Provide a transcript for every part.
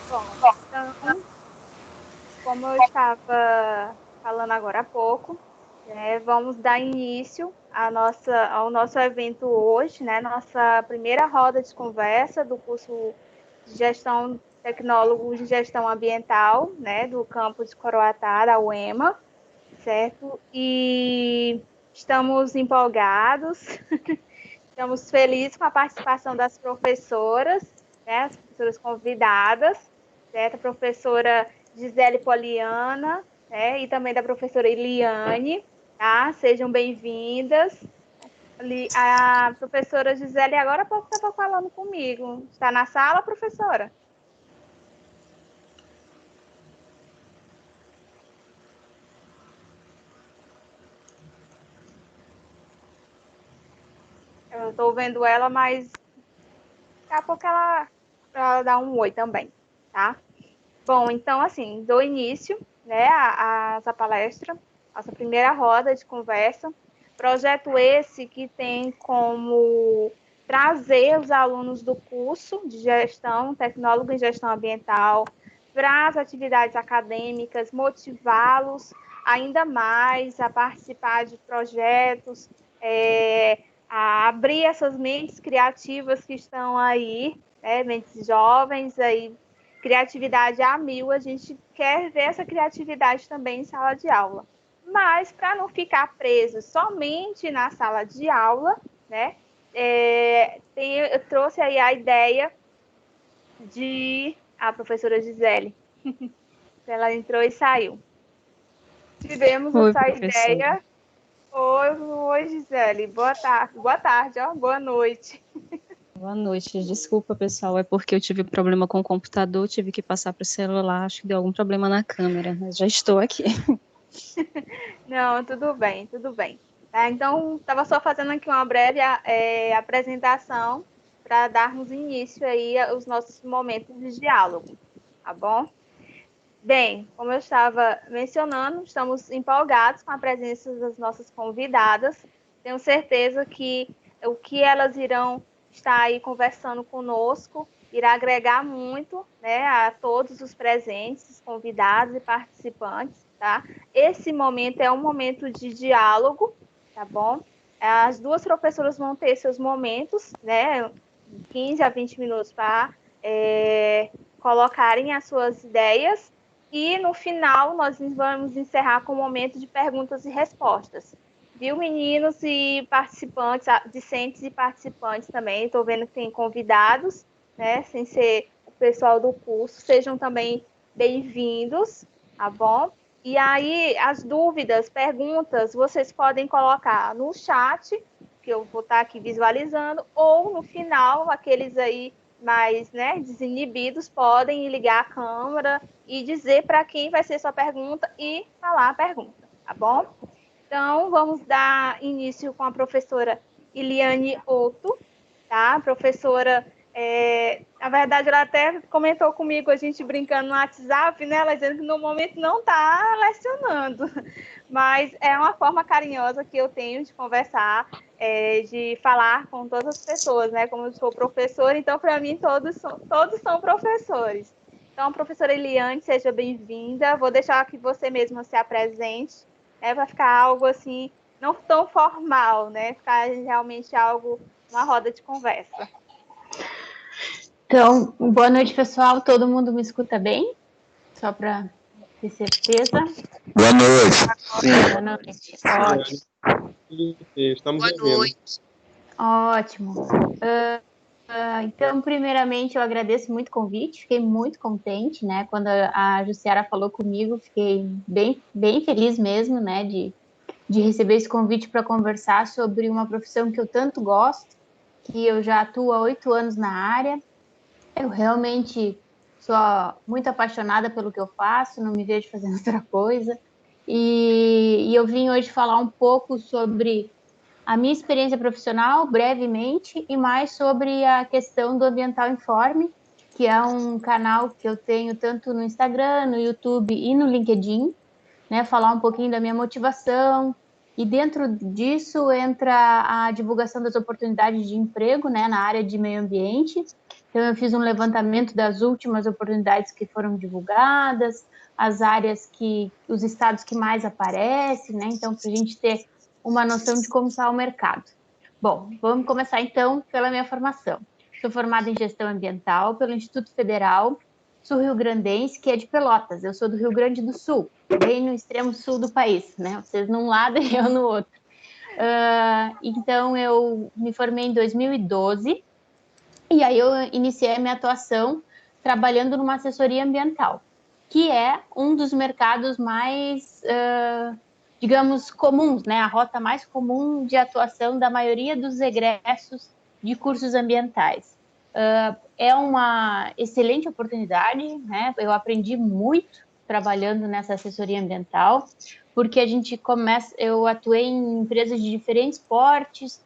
Bom, então, como eu estava falando agora há pouco, né, vamos dar início ao nosso evento hoje, né, nossa primeira roda de conversa do curso de Gestão Tecnólogos de Gestão Ambiental, né, do campus de Coroatá, da UEMA, certo? E estamos empolgados, estamos felizes com a participação das professoras, né, as professoras convidadas, certo? A professora Gisele Poliana, né, e também da professora Eliane, tá? Sejam bem-vindas. A professora Gisele agora estava falando comigo. Está na sala, professora? Eu estou vendo ela, mas daqui a pouco ela dá um oi também, tá? Bom, então, assim, dou início, né, a essa palestra, nossa primeira roda de conversa. Projeto esse que tem como trazer os alunos do curso de gestão, tecnólogo em gestão ambiental, para as atividades acadêmicas, motivá-los ainda mais a participar de projetos, a abrir essas mentes criativas que estão aí, né, mentes jovens aí, criatividade a mil, a gente quer ver essa criatividade também em sala de aula. Mas, para não ficar preso somente na sala de aula, né, eu trouxe aí a ideia de a professora Gisele. Ela entrou e saiu. Tivemos Oi, essa professora. ideia. Oi, Gisele. Boa tarde, ó. Boa noite. Boa noite. Desculpa, pessoal, é porque eu tive problema com o computador, tive que passar para o celular, acho que deu algum problema na câmera, mas já estou aqui. Não, tudo bem, tudo bem. Tá, então, estava só fazendo aqui uma breve apresentação para darmos início aí aos nossos momentos de diálogo, tá bom? Bem, como eu estava mencionando, estamos empolgados com a presença das nossas convidadas. Tenho certeza que o que elas irão estar aí conversando conosco irá agregar muito, né, a todos os presentes, convidados e participantes, tá? Esse momento é um momento de diálogo, tá bom? As duas professoras vão ter seus momentos, né, 15 a 20 minutos para colocarem as suas ideias e no final nós vamos encerrar com um momento de perguntas e respostas. Viu, meninos e participantes, discentes e participantes também. Estou vendo que tem convidados, né? Sem ser o pessoal do curso. Sejam também bem-vindos, tá bom? E aí, as dúvidas, perguntas, vocês podem colocar no chat, que eu vou estar aqui visualizando, ou no final, aqueles aí mais, né, desinibidos podem ligar a câmera e dizer para quem vai ser sua pergunta e falar a pergunta, tá bom? Então, vamos dar início com a professora Eliane Otto, tá? A professora, na verdade, ela até comentou comigo, a gente brincando no WhatsApp, né? Ela dizendo que no momento não está lecionando, mas é uma forma carinhosa que eu tenho de conversar, de falar com todas as pessoas, né? Como eu sou professora, então, para mim, todos são professores. Então, professora Eliane, seja bem-vinda. Vou deixar que você mesma se apresente, para ficar algo assim, não tão formal, né? Ficar realmente algo, uma roda de conversa. Então, boa noite, pessoal. Todo mundo me escuta bem? Só para ter certeza. Boa noite. Boa noite. Ótimo. Estamos ouvindo. Ótimo. Então, primeiramente, eu agradeço muito o convite. Fiquei muito contente, né? Quando a Jussiara falou comigo, fiquei bem, bem feliz mesmo, né? De receber esse convite para conversar sobre uma profissão que eu tanto gosto, que eu já atuo há 8 anos na área. Eu realmente sou muito apaixonada pelo que eu faço, não me vejo fazendo outra coisa. E eu vim hoje falar um pouco sobre a minha experiência profissional, brevemente, e mais sobre a questão do Ambiental Informe, que é um canal que eu tenho tanto no Instagram, no YouTube e no LinkedIn, né? Falar um pouquinho da minha motivação. E dentro disso entra a divulgação das oportunidades de emprego, né, na área de meio ambiente, Então, eu fiz um levantamento das últimas oportunidades que foram divulgadas, as áreas os estados que mais aparecem, né? Então, para a gente ter uma noção de como está o mercado. Bom, vamos começar então pela minha formação. Sou formada em gestão ambiental pelo Instituto Federal Sul-Rio-Grandense, que é de Pelotas. Eu sou do Rio Grande do Sul, bem no extremo sul do país, né? Vocês num lado e eu no outro. Então, eu me formei em 2012 e aí eu iniciei a minha atuação trabalhando numa assessoria ambiental, que é um dos mercados mais, digamos, comuns, né? A rota mais comum de atuação da maioria dos egressos de cursos ambientais. É uma excelente oportunidade, né? Eu aprendi muito trabalhando nessa assessoria ambiental, porque eu atuei em empresas de diferentes portes,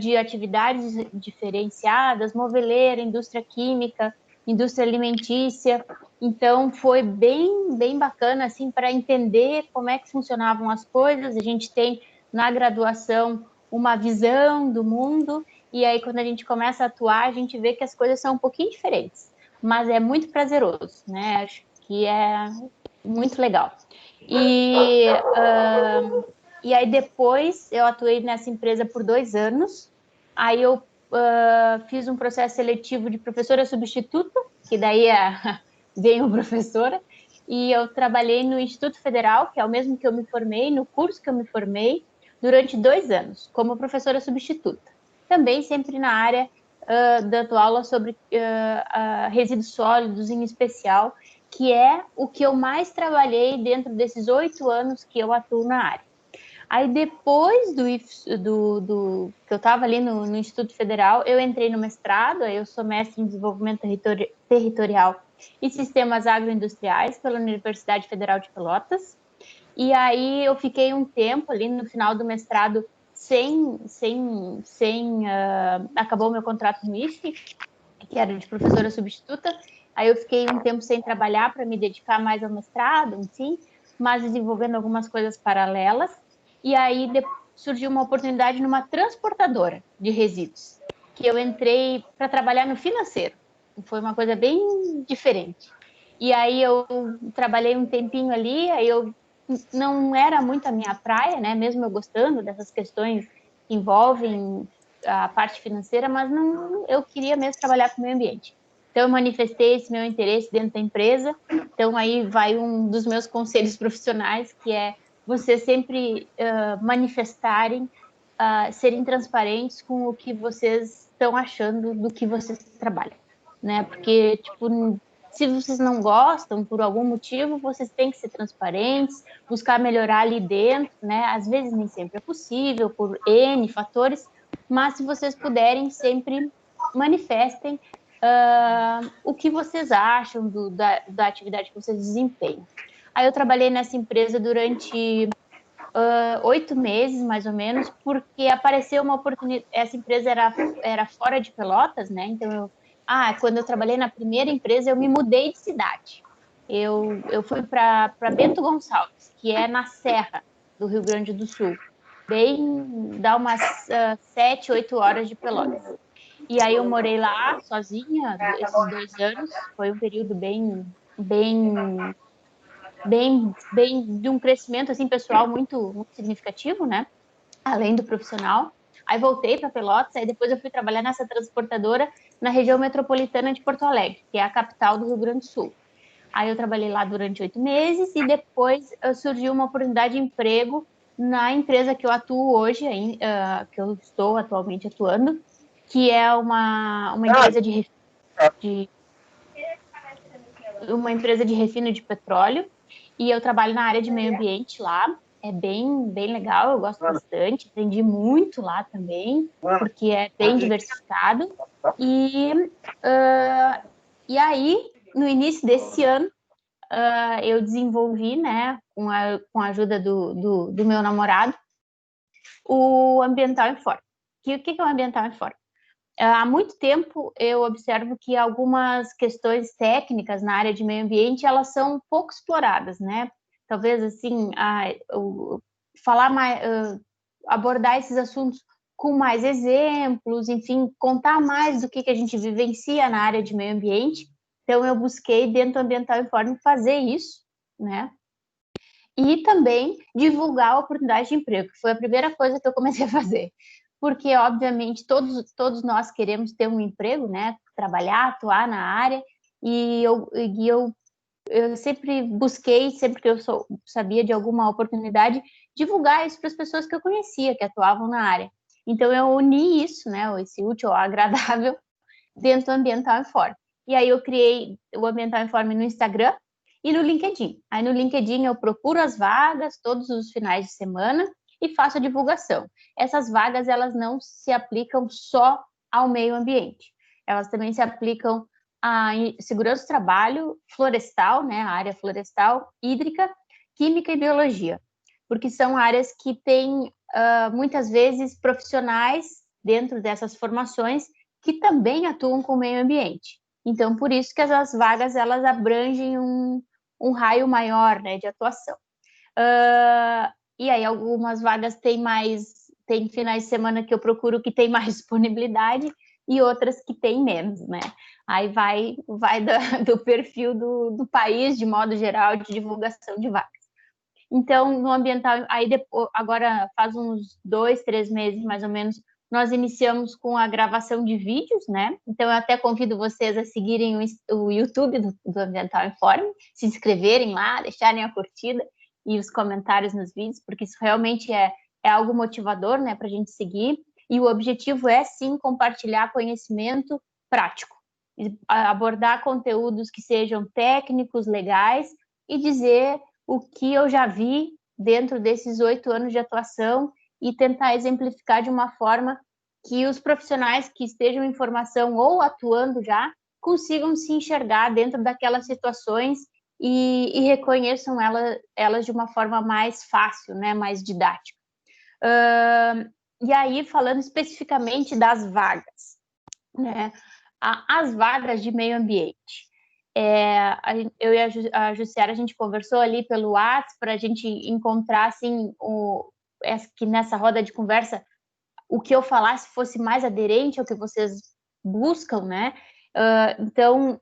de atividades diferenciadas, moveleira, indústria química, indústria alimentícia. Então, foi bem bacana, assim, para entender como é que funcionavam as coisas. A gente tem, na graduação, uma visão do mundo, e aí, quando a gente começa a atuar, a gente vê que as coisas são um pouquinho diferentes, mas é muito prazeroso, né? Acho que é muito legal. E aí, depois, eu atuei nessa empresa por 2 anos. Aí, eu fiz um processo seletivo de professora substituta, que daí veio professora, e eu trabalhei no Instituto Federal, que é o mesmo que eu me formei, no curso que eu me formei, durante 2 anos, como professora substituta. Também sempre na área dando aula sobre resíduos sólidos, em especial, que é o que eu mais trabalhei dentro desses 8 anos que eu atuo na área. Aí, depois que eu estava ali no Instituto Federal, eu entrei no mestrado, aí eu sou mestre em desenvolvimento territorial e sistemas agroindustriais pela Universidade Federal de Pelotas. E aí eu fiquei um tempo ali no final do mestrado acabou meu contrato no IFE, que era de professora substituta. Aí eu fiquei um tempo sem trabalhar para me dedicar mais ao mestrado, enfim, mas desenvolvendo algumas coisas paralelas. E aí surgiu uma oportunidade numa transportadora de resíduos, que eu entrei para trabalhar no financeiro. Foi uma coisa bem diferente. E aí eu trabalhei um tempinho ali, aí eu não era muito a minha praia, né? Mesmo eu gostando dessas questões que envolvem a parte financeira, mas não, eu queria mesmo trabalhar com o meio ambiente. Então, eu manifestei esse meu interesse dentro da empresa. Então, aí vai um dos meus conselhos profissionais, que é vocês sempre manifestarem, serem transparentes com o que vocês estão achando do que vocês trabalham, né? Porque, tipo, se vocês não gostam, por algum motivo, vocês têm que ser transparentes, buscar melhorar ali dentro, né? Às vezes nem sempre é possível, por N fatores, mas se vocês puderem, sempre manifestem o que vocês acham da atividade que vocês desempenham. Aí eu trabalhei nessa empresa durante 8 meses, mais ou menos, porque apareceu uma oportunidade. Essa empresa era fora de Pelotas, né? Então, quando eu trabalhei na primeira empresa, eu me mudei de cidade. Eu fui para Bento Gonçalves, que é na Serra do Rio Grande do Sul. Dá umas 7, 8 horas de Pelotas. E aí eu morei lá sozinha esses 2 anos. Foi um período bem de um crescimento assim pessoal muito significativo, né? Além do profissional. Aí voltei para Pelotas, aí depois eu fui trabalhar nessa transportadora na região metropolitana de Porto Alegre, que é a capital do Rio Grande do Sul. Aí eu trabalhei lá durante 8 meses e depois surgiu uma oportunidade de emprego na empresa que eu atuo hoje, que eu estou atualmente atuando, que é uma empresa de refino de petróleo, e eu trabalho na área de meio ambiente lá. É bem legal, eu gosto bastante, aprendi muito lá também, porque é bem diversificado. E aí, no início desse ano, eu desenvolvi, né, com a ajuda do meu namorado, o Ambiental Informa. O que é o Ambiental Informa? Há muito tempo eu observo que algumas questões técnicas na área de meio ambiente, elas são pouco exploradas, né? Talvez, assim, falar mais, abordar esses assuntos com mais exemplos, enfim, contar mais do que a gente vivencia na área de meio ambiente. Então, eu busquei, dentro do Ambiental Informe, fazer isso, né? E também divulgar a oportunidade de emprego, que foi a primeira coisa que eu comecei a fazer. Porque, obviamente, todos nós queremos ter um emprego, né? Trabalhar, atuar na área, e eu sempre busquei, sempre que eu sabia de alguma oportunidade, divulgar isso para as pessoas que eu conhecia, que atuavam na área. Então, eu uni isso, né? Esse útil ao agradável, dentro do Ambiental Informe. E aí, eu criei o Ambiental Informe no Instagram e no LinkedIn. Aí, no LinkedIn, eu procuro as vagas todos os finais de semana e faço a divulgação. Essas vagas, elas não se aplicam só ao meio ambiente. Elas também se aplicam a segurança do trabalho, florestal, né, a área florestal, hídrica, química e biologia, porque são áreas que têm, muitas vezes, profissionais dentro dessas formações que também atuam com o meio ambiente. Então, por isso que as vagas, elas abrangem um raio maior, né, de atuação. E aí, algumas vagas tem finais de semana que eu procuro que tem mais disponibilidade, e outras que tem menos, né? Aí vai do perfil do país, de modo geral, de divulgação de vagas. Então, no ambiental, aí depois, agora faz uns 2, 3 meses, mais ou menos, nós iniciamos com a gravação de vídeos, né? Então, eu até convido vocês a seguirem o YouTube do Ambiental Informe, se inscreverem lá, deixarem a curtida e os comentários nos vídeos, porque isso realmente é algo motivador, né, para a gente seguir. E o objetivo é, sim, compartilhar conhecimento prático, abordar conteúdos que sejam técnicos, legais, e dizer o que eu já vi dentro desses 8 anos de atuação e tentar exemplificar de uma forma que os profissionais que estejam em formação ou atuando já consigam se enxergar dentro daquelas situações e reconheçam elas de uma forma mais fácil, né, mais didática. E aí, falando especificamente das vagas, né? As vagas de meio ambiente. Eu e a Jussiara, a gente conversou ali pelo WhatsApp para a gente encontrar, assim, que nessa roda de conversa, o que eu falasse fosse mais aderente ao que vocês buscam, né? Então,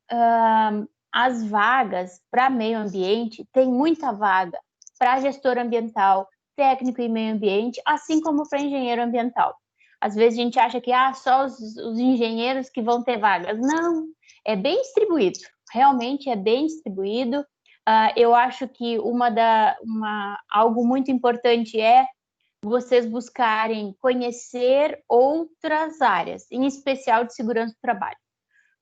as vagas para meio ambiente, tem muita vaga para gestor ambiental, técnico em meio ambiente, assim como para engenheiro ambiental. Às vezes a gente acha que só os engenheiros que vão ter vagas. Não, é bem distribuído, realmente é bem distribuído. Eu acho que algo muito importante é vocês buscarem conhecer outras áreas, em especial de segurança do trabalho,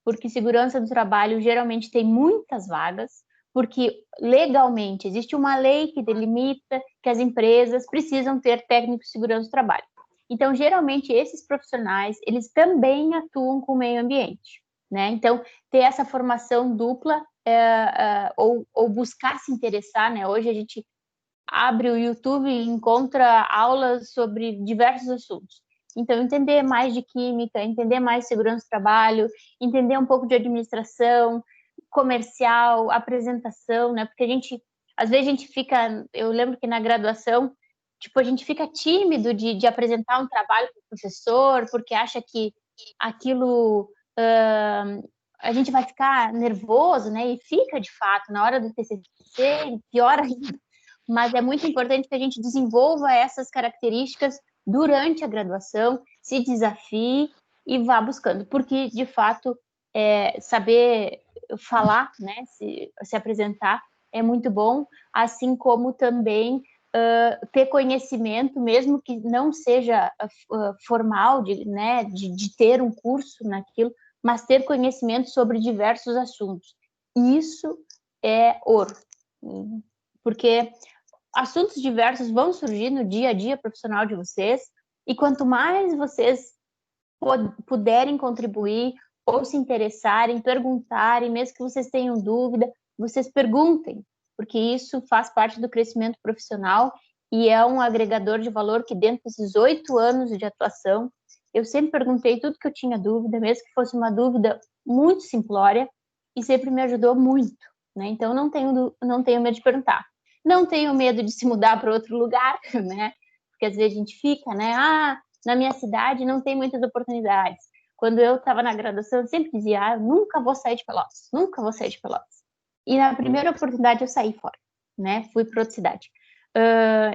porque segurança do trabalho geralmente tem muitas vagas, porque legalmente existe uma lei que delimita que as empresas precisam ter técnico de segurança do trabalho. Então, geralmente, esses profissionais, eles também atuam com o meio ambiente, né? Então, ter essa formação dupla ou buscar se interessar, né? Hoje a gente abre o YouTube e encontra aulas sobre diversos assuntos. Então, entender mais de química, entender mais de segurança do trabalho, entender um pouco de administração, comercial, apresentação, né? Porque às vezes a gente fica, eu lembro que na graduação, a gente fica tímido de apresentar um trabalho para o professor, porque acha que aquilo, a gente vai ficar nervoso, né? E fica, de fato, na hora do TCC, pior ainda. Mas é muito importante que a gente desenvolva essas características durante a graduação, se desafie e vá buscando, porque, de fato, saber falar, né, se apresentar é muito bom, assim como também ter conhecimento, mesmo que não seja formal, de ter um curso naquilo, mas ter conhecimento sobre diversos assuntos. Isso é ouro, porque assuntos diversos vão surgir no dia a dia profissional de vocês, e quanto mais vocês puderem contribuir ou se interessarem, perguntarem, mesmo que vocês tenham dúvida, vocês perguntem, porque isso faz parte do crescimento profissional e é um agregador de valor que dentro desses 8 anos de atuação, eu sempre perguntei tudo que eu tinha dúvida, mesmo que fosse uma dúvida muito simplória, e sempre me ajudou muito, né? Então, não tenho medo de perguntar. Não tenho medo de se mudar para outro lugar, né? Porque às vezes a gente fica, né? na minha cidade não tem muitas oportunidades. Quando eu estava na graduação, eu sempre dizia, eu nunca vou sair de Pelotas, nunca vou sair de Pelotas. E na primeira oportunidade eu saí fora, né? Fui para outra cidade.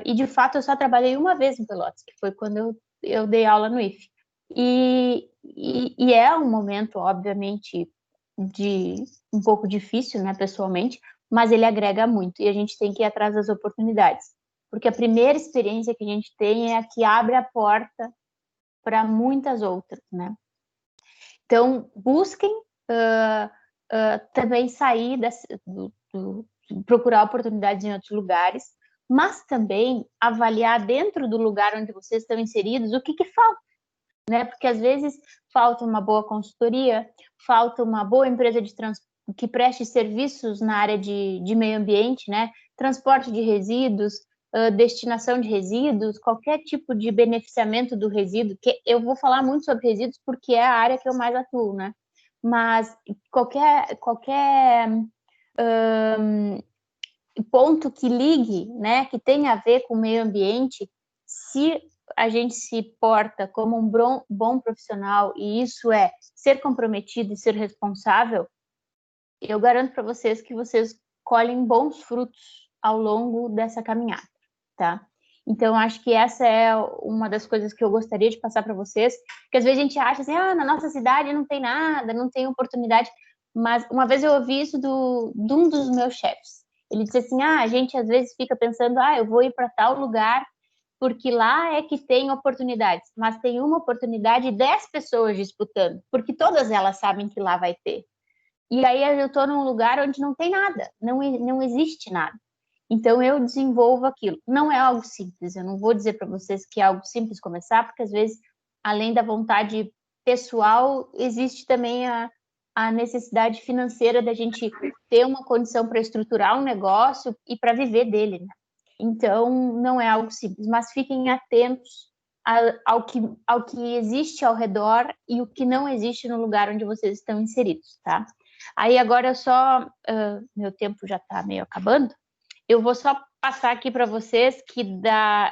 E de fato eu só trabalhei uma vez em Pelotas, que foi quando eu dei aula no IFE. E é um momento, obviamente, de um pouco difícil, né, pessoalmente, mas ele agrega muito e a gente tem que ir atrás das oportunidades, porque a primeira experiência que a gente tem é a que abre a porta para muitas outras, né? Então, busquem também sair procurar oportunidades em outros lugares, mas também avaliar dentro do lugar onde vocês estão inseridos o que falta, né? Porque às vezes falta uma boa consultoria, falta uma boa empresa de que preste serviços na área de meio ambiente, né? Transporte de resíduos, destinação de resíduos, qualquer tipo de beneficiamento do resíduo, que eu vou falar muito sobre resíduos porque é a área que eu mais atuo, né? Mas qualquer ponto que ligue, né, que tenha a ver com o meio ambiente, se a gente se porta como um bom profissional, e isso é ser comprometido e ser responsável, eu garanto para vocês que vocês colhem bons frutos ao longo dessa caminhada, tá? Então, acho que essa é uma das coisas que eu gostaria de passar para vocês, porque às vezes a gente acha assim, na nossa cidade não tem nada, não tem oportunidade, mas uma vez eu ouvi isso de um dos meus chefes. Ele disse assim, a gente às vezes fica pensando, eu vou ir para tal lugar, porque lá é que tem oportunidades, mas tem uma oportunidade e 10 pessoas disputando, porque todas elas sabem que lá vai ter. E aí eu estou num lugar onde não tem nada, não existe nada. Então eu desenvolvo aquilo. Não é algo simples, eu não vou dizer para vocês que é algo simples começar, porque às vezes, além da vontade pessoal, existe também a necessidade financeira da gente ter uma condição para estruturar um negócio e para viver dele, né? Então, não é algo simples, mas fiquem atentos ao que existe ao redor e o que não existe no lugar onde vocês estão inseridos, tá? Aí agora meu tempo já está meio acabando, eu vou só passar aqui para vocês que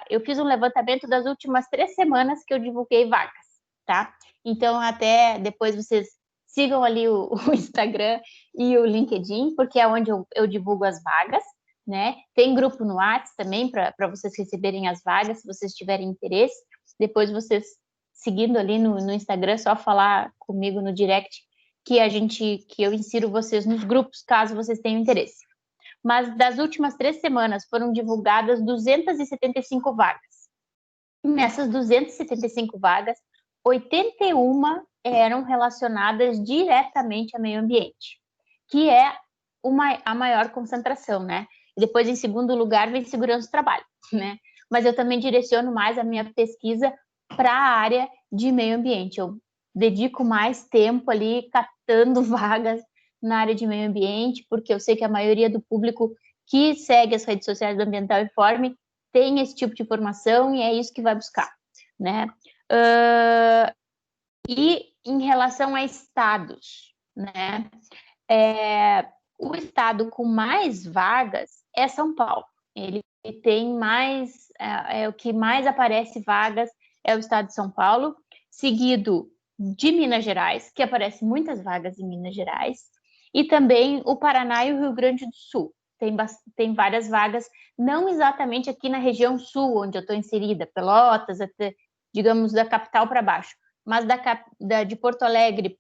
eu fiz um levantamento das últimas 3 semanas que eu divulguei vagas, tá? Então, até depois vocês sigam ali o Instagram e o LinkedIn, porque é onde eu divulgo as vagas, né? Tem grupo no WhatsApp também para vocês receberem as vagas, se vocês tiverem interesse. Depois vocês, seguindo ali no Instagram, só falar comigo no direct que eu insiro vocês nos grupos, caso vocês tenham interesse. Mas das últimas 3 semanas foram divulgadas 275 vagas. Nessas 275 vagas, 81 eram relacionadas diretamente ao meio ambiente, que é a maior concentração, né? E depois, em segundo lugar, vem segurança do trabalho, né? Mas eu também direciono mais a minha pesquisa para a área de meio ambiente. Eu dedico mais tempo ali captando vagas na área de meio ambiente, porque eu sei que a maioria do público que segue as redes sociais do Ambiental Informe tem esse tipo de formação e é isso que vai buscar, né? E em relação a estados, né? O estado com mais vagas é São Paulo. Ele tem mais, o que mais aparece vagas é o estado de São Paulo, seguido de Minas Gerais, que aparecem muitas vagas em Minas Gerais, e também o Paraná e o Rio Grande do Sul. Tem várias vagas, não exatamente aqui na região sul, onde eu estou inserida, Pelotas, até, digamos, da capital para baixo, mas de Porto Alegre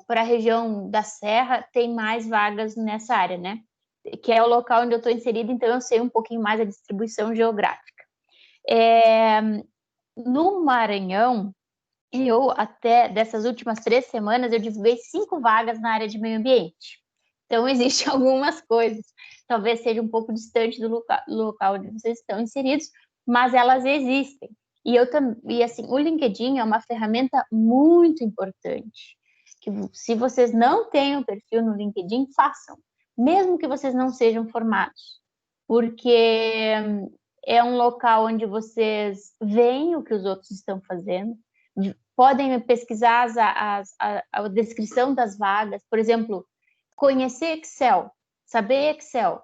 para a região da Serra, tem mais vagas nessa área, né? Que é o local onde eu estou inserida, então eu sei um pouquinho mais a distribuição geográfica. No Maranhão, até dessas últimas 3 semanas, eu divulguei 5 vagas na área de meio ambiente. Então, existem algumas coisas, talvez seja um pouco distante do local onde vocês estão inseridos, mas elas existem. E assim, o LinkedIn é uma ferramenta muito importante, que se vocês não têm um perfil no LinkedIn, façam, mesmo que vocês não sejam formados, porque é um local onde vocês veem o que os outros estão fazendo, podem pesquisar a descrição das vagas, por exemplo, conhecer Excel, saber Excel,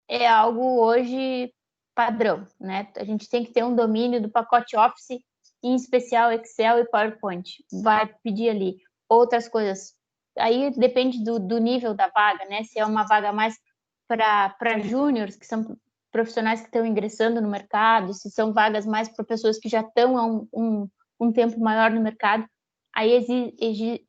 é algo hoje padrão, né? A gente tem que ter um domínio do pacote Office em especial Excel e PowerPoint. Vai pedir ali outras coisas. Aí depende do nível da vaga, né? Se é uma vaga mais para júniores, que são profissionais que estão ingressando no mercado, se são vagas mais para pessoas que já estão há um tempo maior no mercado, aí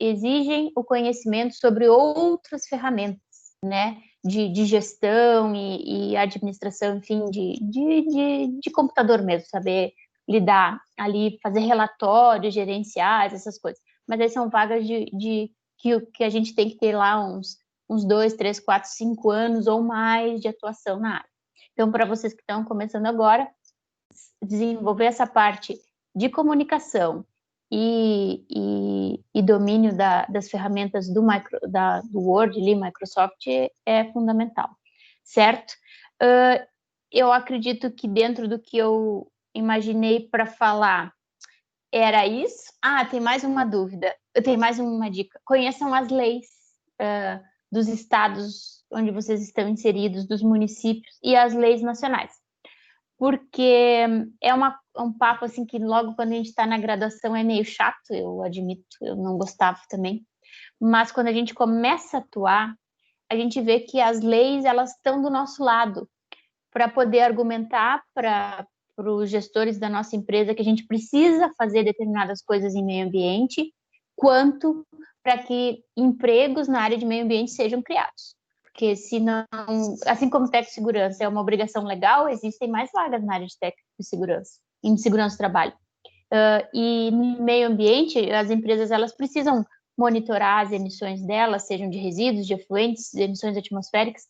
exigem o conhecimento sobre outras ferramentas, né? De gestão e administração, enfim, de computador mesmo, saber lidar ali, fazer relatórios gerenciais, essas coisas. Mas aí são vagas que a gente tem que ter lá uns 2, 3, 4, 5 anos ou mais de atuação na área. Então, para vocês que estão começando agora, desenvolver essa parte de comunicação e domínio das ferramentas do Word, ali, Microsoft, é fundamental, certo? Eu acredito que dentro do que eu imaginei para falar, era isso. Tem mais uma dúvida, eu tenho mais uma dica. Conheçam as leis dos estados onde vocês estão inseridos, dos municípios e as leis nacionais. Porque é um papo assim que logo quando a gente está na graduação é meio chato, eu admito, eu não gostava também. Mas quando a gente começa a atuar, a gente vê que as leis elas estão do nosso lado para poder argumentar para os gestores da nossa empresa que a gente precisa fazer determinadas coisas em meio ambiente, quanto para que empregos na área de meio ambiente sejam criados. Porque se não, assim como tecnossegurança é uma obrigação legal, existem mais vagas na área de tecnossegurança, em segurança do trabalho. E no meio ambiente, as empresas elas precisam monitorar as emissões delas, sejam de resíduos, de efluentes, de emissões atmosféricas,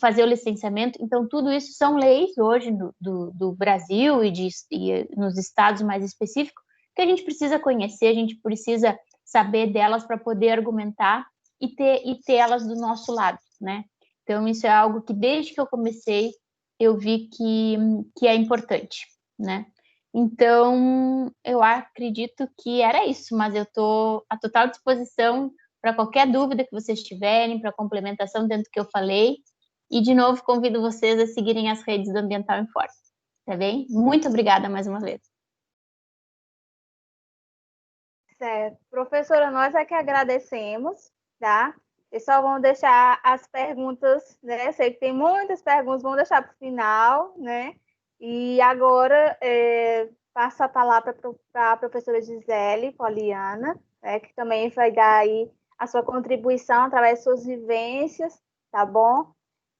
fazer o licenciamento. Então, tudo isso são leis hoje do Brasil e nos estados mais específicos que a gente precisa conhecer, a gente precisa saber delas para poder argumentar e ter elas do nosso lado, né? Então, isso é algo que desde que eu comecei, eu vi que é importante, né? Então, eu acredito que era isso, mas eu estou à total disposição para qualquer dúvida que vocês tiverem, para complementação dentro do que eu falei. E, de novo, convido vocês a seguirem as redes do Ambiental Informa, tá bem? Muito obrigada mais uma vez. Certo. Professora, nós é que agradecemos, tá? Pessoal, vamos deixar as perguntas, né? Sei que tem muitas perguntas, vamos deixar para o final, né? E agora, passo a palavra para a professora Gisele Poliana, né? Que também vai dar aí a sua contribuição através de suas vivências, tá bom?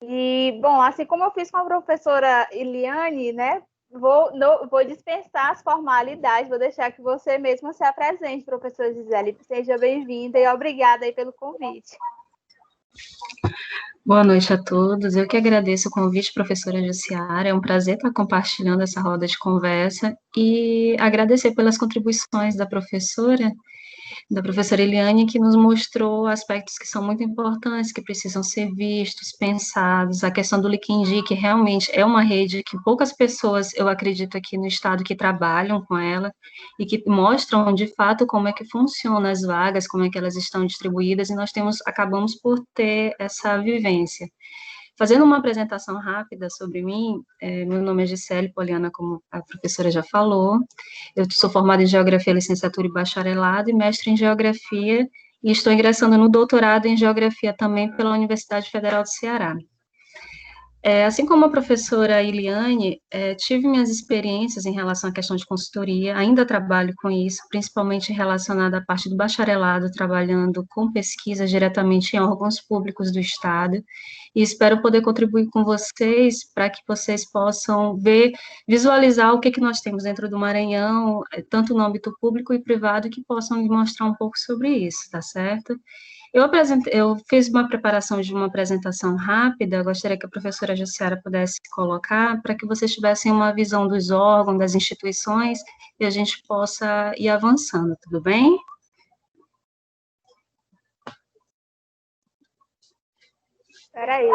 E, bom, assim como eu fiz com a professora Eliane, né? Vou dispensar as formalidades, vou deixar que você mesma se apresente, professora Gisele. Seja bem-vinda e obrigada aí pelo convite. Boa noite a todos. Eu que agradeço o convite, professora Jussiara. É um prazer estar compartilhando essa roda de conversa e agradecer pelas contribuições da professora Eliane, que nos mostrou aspectos que são muito importantes, que precisam ser vistos, pensados. A questão do Liquindi, que realmente é uma rede que poucas pessoas, eu acredito, aqui no estado que trabalham com ela e que mostram, de fato, como é que funcionam as vagas, como é que elas estão distribuídas, e nós acabamos por ter essa vivência. Fazendo uma apresentação rápida sobre mim, meu nome é Gisele Poliana, como a professora já falou. Eu sou formada em Geografia, licenciatura e bacharelado, e mestre em Geografia, e estou ingressando no doutorado em Geografia também pela Universidade Federal do Ceará. Assim como a professora Eliane, tive minhas experiências em relação à questão de consultoria, ainda trabalho com isso, principalmente relacionada à parte do bacharelado, trabalhando com pesquisas diretamente em órgãos públicos do Estado, e espero poder contribuir com vocês para que vocês possam visualizar o que nós temos dentro do Maranhão, tanto no âmbito público e privado, que possam mostrar um pouco sobre isso, tá certo? Eu fiz uma preparação de uma apresentação rápida, eu gostaria que a professora Jussiara pudesse colocar, para que vocês tivessem uma visão dos órgãos, das instituições, e a gente possa ir avançando, tudo bem? Espera aí,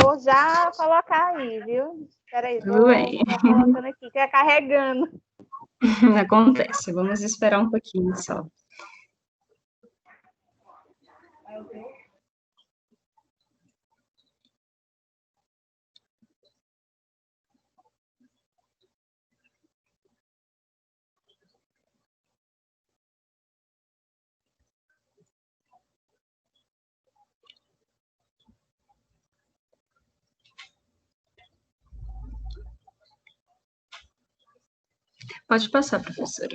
vou já colocar aí, viu? Espera aí, tudo bem. Colocando aqui, que é carregando. Acontece, vamos esperar um pouquinho só. Pode passar, professora.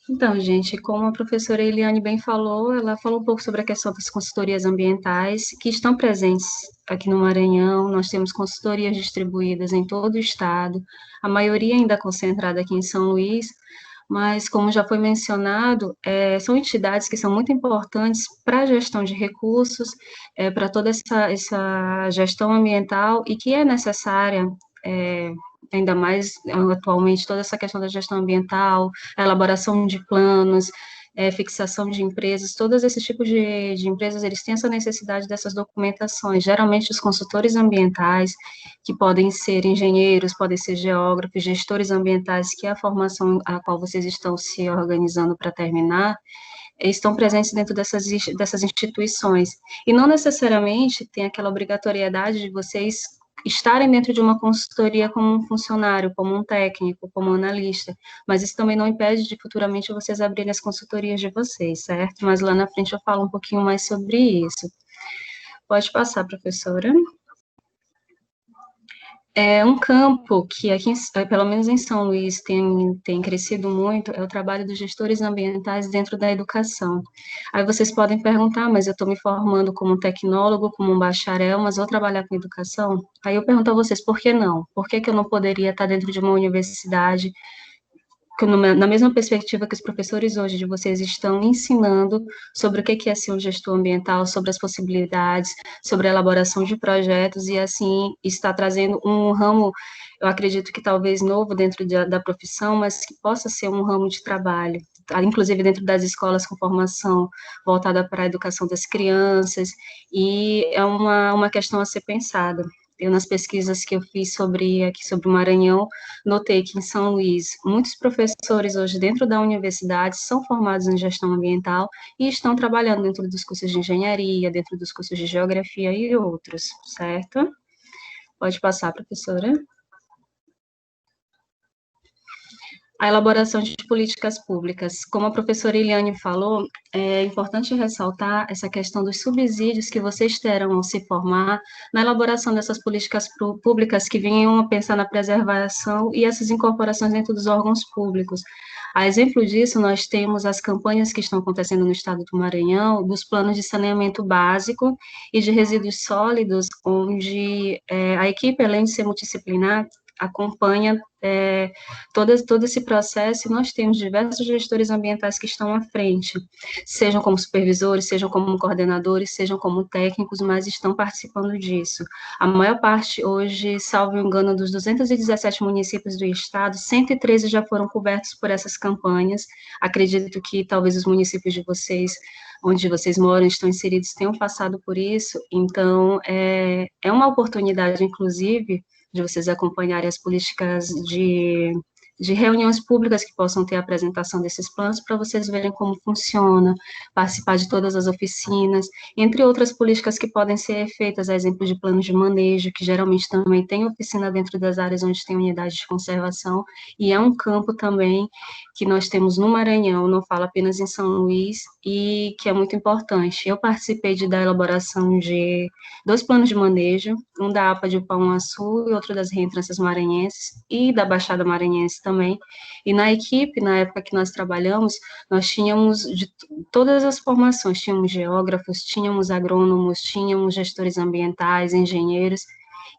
Então, gente, como a professora Eliane bem falou, ela falou um pouco sobre a questão das consultorias ambientais que estão presentes aqui no Maranhão. Nós temos consultorias distribuídas em todo o estado, a maioria ainda concentrada aqui em São Luís, mas, como já foi mencionado, são entidades que são muito importantes para a gestão de recursos, para toda essa gestão ambiental e que é necessária, ainda mais atualmente, toda essa questão da gestão ambiental, a elaboração de planos, fixação de empresas, todos esses tipos de empresas, eles têm essa necessidade dessas documentações. Geralmente, os consultores ambientais, que podem ser engenheiros, podem ser geógrafos, gestores ambientais, que é a formação a qual vocês estão se organizando para terminar, estão presentes dentro dessas instituições. E não necessariamente tem aquela obrigatoriedade de vocês estarem dentro de uma consultoria como um funcionário, como um técnico, como um analista, mas isso também não impede de futuramente vocês abrirem as consultorias de vocês, certo? Mas lá na frente eu falo um pouquinho mais sobre isso. Pode passar, professora. Um campo que aqui, pelo menos em São Luís, tem crescido muito, é o trabalho dos gestores ambientais dentro da educação. Aí vocês podem perguntar, mas eu estou me formando como um tecnólogo, como um bacharel, mas vou trabalhar com educação? Aí eu pergunto a vocês, por que não? Por que eu não poderia estar dentro de uma universidade, na mesma perspectiva que os professores hoje de vocês estão ensinando sobre o que é ser um gestor ambiental, sobre as possibilidades, sobre a elaboração de projetos, e assim está trazendo um ramo, eu acredito que talvez novo dentro da profissão, mas que possa ser um ramo de trabalho, inclusive dentro das escolas com formação voltada para a educação das crianças, e é uma questão a ser pensada. Eu, nas pesquisas que eu fiz aqui sobre o Maranhão, notei que em São Luís, muitos professores hoje dentro da universidade são formados em gestão ambiental e estão trabalhando dentro dos cursos de engenharia, dentro dos cursos de geografia e outros, certo? Pode passar, professora. A elaboração de políticas públicas. Como a professora Eliane falou, é importante ressaltar essa questão dos subsídios que vocês terão ao se formar na elaboração dessas políticas públicas que venham a pensar na preservação e essas incorporações dentro dos órgãos públicos. A exemplo disso, nós temos as campanhas que estão acontecendo no estado do Maranhão, dos planos de saneamento básico e de resíduos sólidos, onde a equipe, além de ser multidisciplinar, acompanha todo esse processo, e nós temos diversos gestores ambientais que estão à frente, sejam como supervisores, sejam como coordenadores, sejam como técnicos, mas estão participando disso. A maior parte hoje, salvo engano, dos 217 municípios do estado, 113 já foram cobertos por essas campanhas. Acredito que talvez os municípios de vocês, onde vocês moram, estão inseridos, tenham passado por isso, então é uma oportunidade, inclusive, de vocês acompanharem as políticas de reuniões públicas que possam ter a apresentação desses planos, para vocês verem como funciona, participar de todas as oficinas, entre outras políticas que podem ser feitas, a exemplo de planos de manejo, que geralmente também tem oficina dentro das áreas onde tem unidade de conservação, e é um campo também que nós temos no Maranhão, não falo apenas em São Luís, e que é muito importante. Eu participei da elaboração de 2 planos de manejo, um da APA de Pão-Açu e outro das Reentrâncias Maranhenses, e da Baixada Maranhense também, e na equipe, na época que nós trabalhamos, nós tínhamos de todas as formações, tínhamos geógrafos, tínhamos agrônomos, tínhamos gestores ambientais, engenheiros,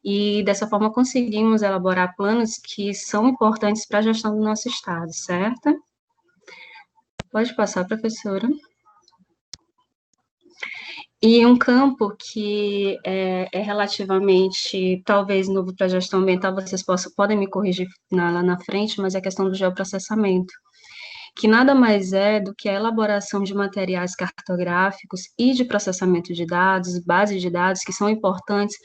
e dessa forma conseguimos elaborar planos que são importantes para a gestão do nosso estado, certo? Pode passar, professora. E um campo que é relativamente, talvez, novo para a gestão ambiental, vocês podem me corrigir lá na frente, mas é a questão do geoprocessamento, que nada mais é do que a elaboração de materiais cartográficos e de processamento de dados, bases de dados, que são importantes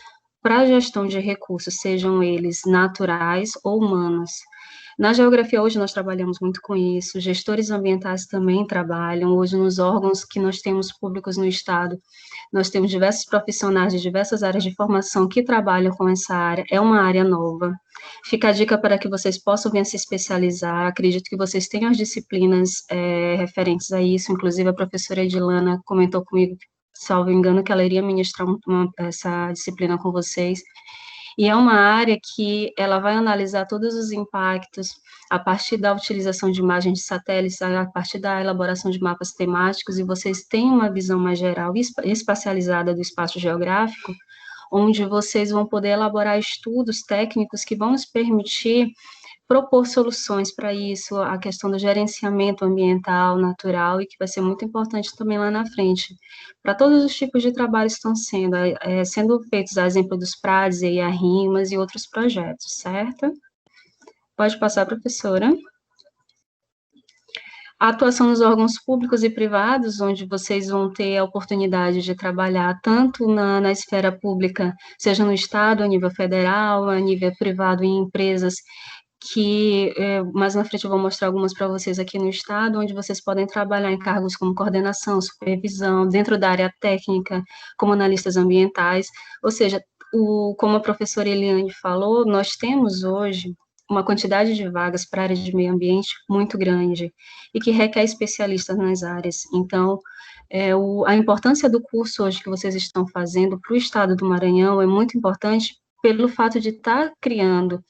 para a gestão de recursos, sejam eles naturais ou humanos. Na geografia, hoje, nós trabalhamos muito com isso, gestores ambientais também trabalham, hoje, nos órgãos que nós temos públicos no Estado, nós temos diversos profissionais de diversas áreas de formação que trabalham com essa área, é uma área nova. Fica a dica para que vocês possam vir a se especializar, acredito que vocês tenham as disciplinas referentes a isso, inclusive a professora Edilana comentou comigo, salvo engano, que ela iria ministrar essa disciplina com vocês, e é uma área que ela vai analisar todos os impactos a partir da utilização de imagens de satélites, a partir da elaboração de mapas temáticos, e vocês têm uma visão mais geral e espacializada do espaço geográfico, onde vocês vão poder elaborar estudos técnicos que vão nos permitir propor soluções para isso, a questão do gerenciamento ambiental, natural, e que vai ser muito importante também lá na frente, para todos os tipos de trabalho que estão sendo feitos, a exemplo dos PRADs e a RIMAS e outros projetos, certo? Pode passar, professora. A atuação nos órgãos públicos e privados, onde vocês vão ter a oportunidade de trabalhar tanto na esfera pública, seja no Estado, a nível federal, a nível privado, em empresas que mais na frente eu vou mostrar algumas para vocês aqui no Estado, onde vocês podem trabalhar em cargos como coordenação, supervisão, dentro da área técnica, como analistas ambientais, ou seja, como a professora Eliane falou, nós temos hoje uma quantidade de vagas para a área de meio ambiente muito grande, e que requer especialistas nas áreas. Então, a importância do curso hoje que vocês estão fazendo para o Estado do Maranhão é muito importante pelo fato de estar criando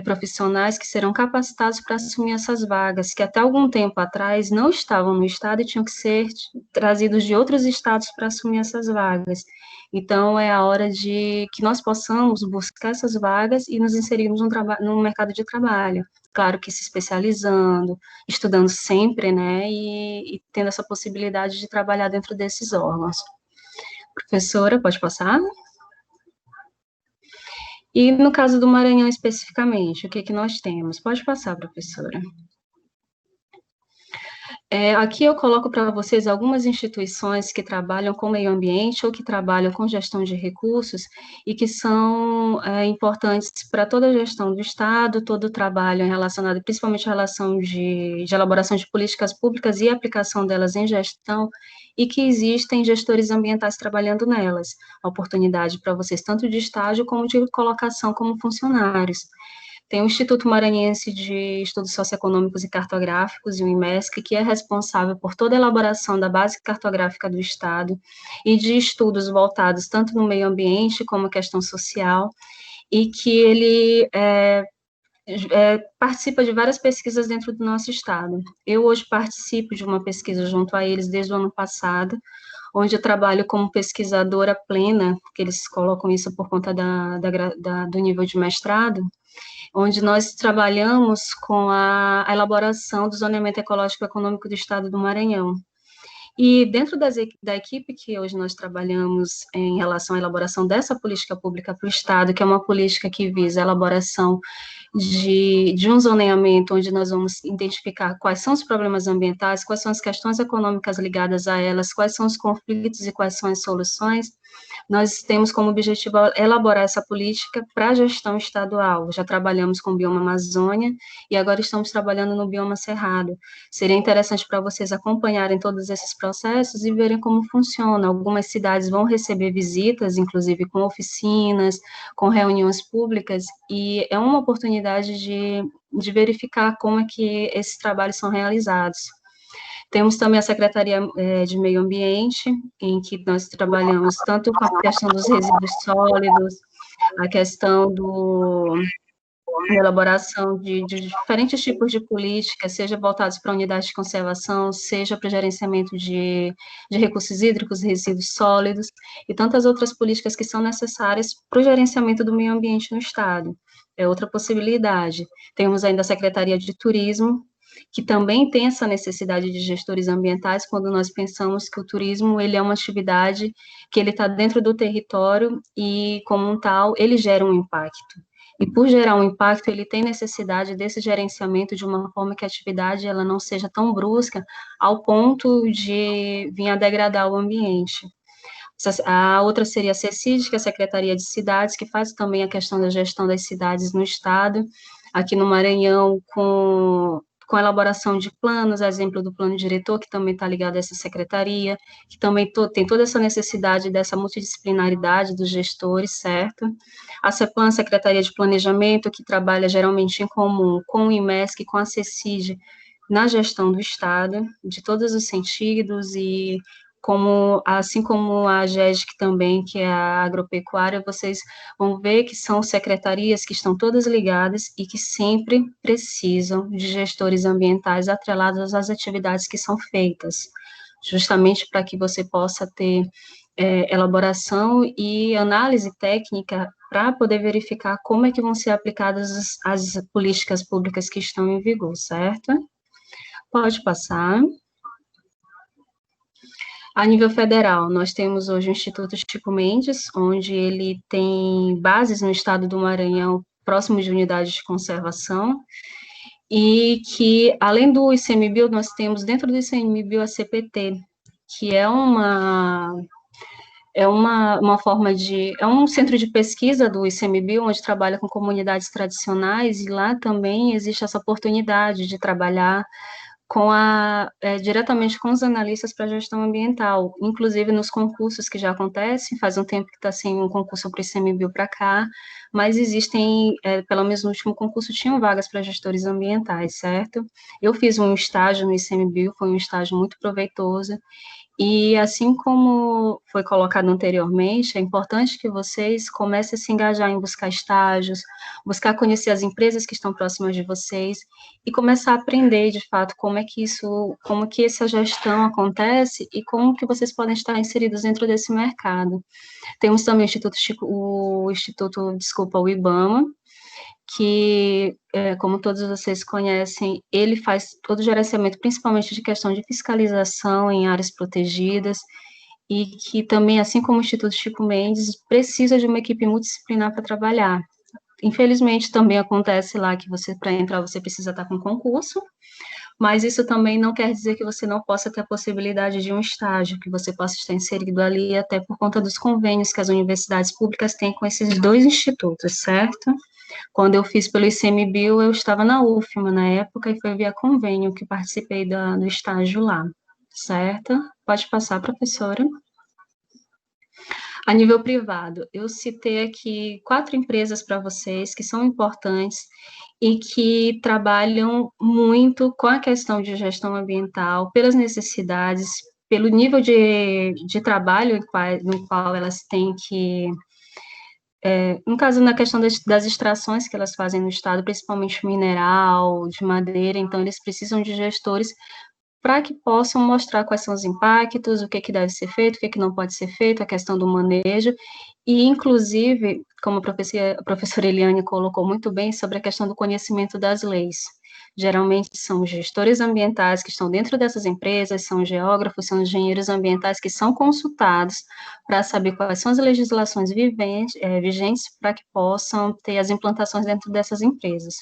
profissionais que serão capacitados para assumir essas vagas, que até algum tempo atrás não estavam no Estado e tinham que ser trazidos de outros estados para assumir essas vagas. Então, é a hora de que nós possamos buscar essas vagas e nos inserirmos no mercado de trabalho. Claro que se especializando, estudando sempre, né, e tendo essa possibilidade de trabalhar dentro desses órgãos. Professora, pode passar? E no caso do Maranhão especificamente, o que nós temos? Pode passar, professora. Aqui eu coloco para vocês algumas instituições que trabalham com meio ambiente ou que trabalham com gestão de recursos e que são importantes para toda a gestão do Estado, todo o trabalho relacionado, principalmente a relação de elaboração de políticas públicas e aplicação delas em gestão, e que existem gestores ambientais trabalhando nelas. A oportunidade para vocês, tanto de estágio como de colocação como funcionários. Tem o Instituto Maranhense de Estudos Socioeconômicos e Cartográficos, e o IMESC, que é responsável por toda a elaboração da base cartográfica do Estado e de estudos voltados tanto no meio ambiente como questão social, e que ele participa de várias pesquisas dentro do nosso Estado. Eu hoje participo de uma pesquisa junto a eles desde o ano passado, onde eu trabalho como pesquisadora plena, que eles colocam isso por conta do nível de mestrado, onde nós trabalhamos com a elaboração do zoneamento ecológico e econômico do Estado do Maranhão. E dentro da equipe que hoje nós trabalhamos em relação à elaboração dessa política pública para o Estado, que é uma política que visa a elaboração de um zoneamento onde nós vamos identificar quais são os problemas ambientais, quais são as questões econômicas ligadas a elas, quais são os conflitos e quais são as soluções, nós temos como objetivo elaborar essa política para a gestão estadual. Já trabalhamos com o bioma Amazônia e agora estamos trabalhando no bioma Cerrado. Seria interessante para vocês acompanharem todos esses processos e verem como funciona. Algumas cidades vão receber visitas, inclusive com oficinas, com reuniões públicas, e é uma oportunidade de verificar como é que esses trabalhos são realizados. Temos também a Secretaria de Meio Ambiente, em que nós trabalhamos tanto com a questão dos resíduos sólidos, a questão da elaboração de diferentes tipos de políticas, seja voltados para unidades de conservação, seja para o gerenciamento de recursos hídricos, resíduos sólidos, e tantas outras políticas que são necessárias para o gerenciamento do meio ambiente no Estado. É outra possibilidade. Temos ainda a Secretaria de Turismo, que também tem essa necessidade de gestores ambientais, quando nós pensamos que o turismo, ele é uma atividade que ele está dentro do território e, como um tal, ele gera um impacto. E, por gerar um impacto, ele tem necessidade desse gerenciamento de uma forma que a atividade ela não seja tão brusca ao ponto de vir a degradar o ambiente. A outra seria a CECID, que é a Secretaria de Cidades, que faz também a questão da gestão das cidades no Estado, aqui no Maranhão, com a elaboração de planos, exemplo do plano diretor, que também está ligado a essa secretaria, que também tem toda essa necessidade dessa multidisciplinaridade dos gestores, certo? A CEPLAN, Secretaria de Planejamento, que trabalha geralmente em comum com o IMESC e com a CECID na gestão do Estado, de todos os sentidos, e assim como a AGESC também, que é a agropecuária, vocês vão ver que são secretarias que estão todas ligadas e que sempre precisam de gestores ambientais atrelados às atividades que são feitas, justamente para que você possa ter elaboração e análise técnica para poder verificar como é que vão ser aplicadas as políticas públicas que estão em vigor, certo? Pode passar. A nível federal, nós temos hoje o Instituto Chico Mendes, onde ele tem bases no estado do Maranhão, próximo de unidades de conservação, e que, além do ICMBio, nós temos dentro do ICMBio a CPT, que é uma forma de, é um centro de pesquisa do ICMBio, onde trabalha com comunidades tradicionais, e lá também existe essa oportunidade de trabalhar diretamente com os analistas para gestão ambiental, inclusive nos concursos que já acontecem, faz um tempo que está sem um concurso para o ICMBio para cá, mas existem, pelo menos no último concurso, tinham vagas para gestores ambientais, certo? Eu fiz um estágio no ICMBio, foi um estágio muito proveitoso, e assim como foi colocado anteriormente, é importante que vocês comecem a se engajar em buscar estágios, buscar conhecer as empresas que estão próximas de vocês e começar a aprender, de fato, como que essa gestão acontece e como que vocês podem estar inseridos dentro desse mercado. Temos também o IBAMA, que, como todos vocês conhecem, ele faz todo o gerenciamento, principalmente de questão de fiscalização em áreas protegidas, e que também, assim como o Instituto Chico Mendes, precisa de uma equipe multidisciplinar para trabalhar. Infelizmente, também acontece lá que para entrar, você precisa estar com concurso, mas isso também não quer dizer que você não possa ter a possibilidade de um estágio, que você possa estar inserido ali, até por conta dos convênios que as universidades públicas têm com esses dois institutos, certo? Quando eu fiz pelo ICMBio, eu estava na UFMA na época, e foi via convênio que participei do estágio lá, certo? Pode passar, professora. A nível privado, eu citei aqui 4 empresas para vocês que são importantes e que trabalham muito com a questão de gestão ambiental, pelas necessidades, pelo nível de trabalho no qual elas têm que no caso, na questão das extrações que elas fazem no estado, principalmente mineral, de madeira, então eles precisam de gestores para que possam mostrar quais são os impactos, o que deve ser feito, o que não pode ser feito, a questão do manejo, e inclusive, como a professora Eliane colocou muito bem, sobre a questão do conhecimento das leis. Geralmente são os gestores ambientais que estão dentro dessas empresas, são geógrafos, são engenheiros ambientais que são consultados para saber quais são as legislações vigentes para que possam ter as implantações dentro dessas empresas.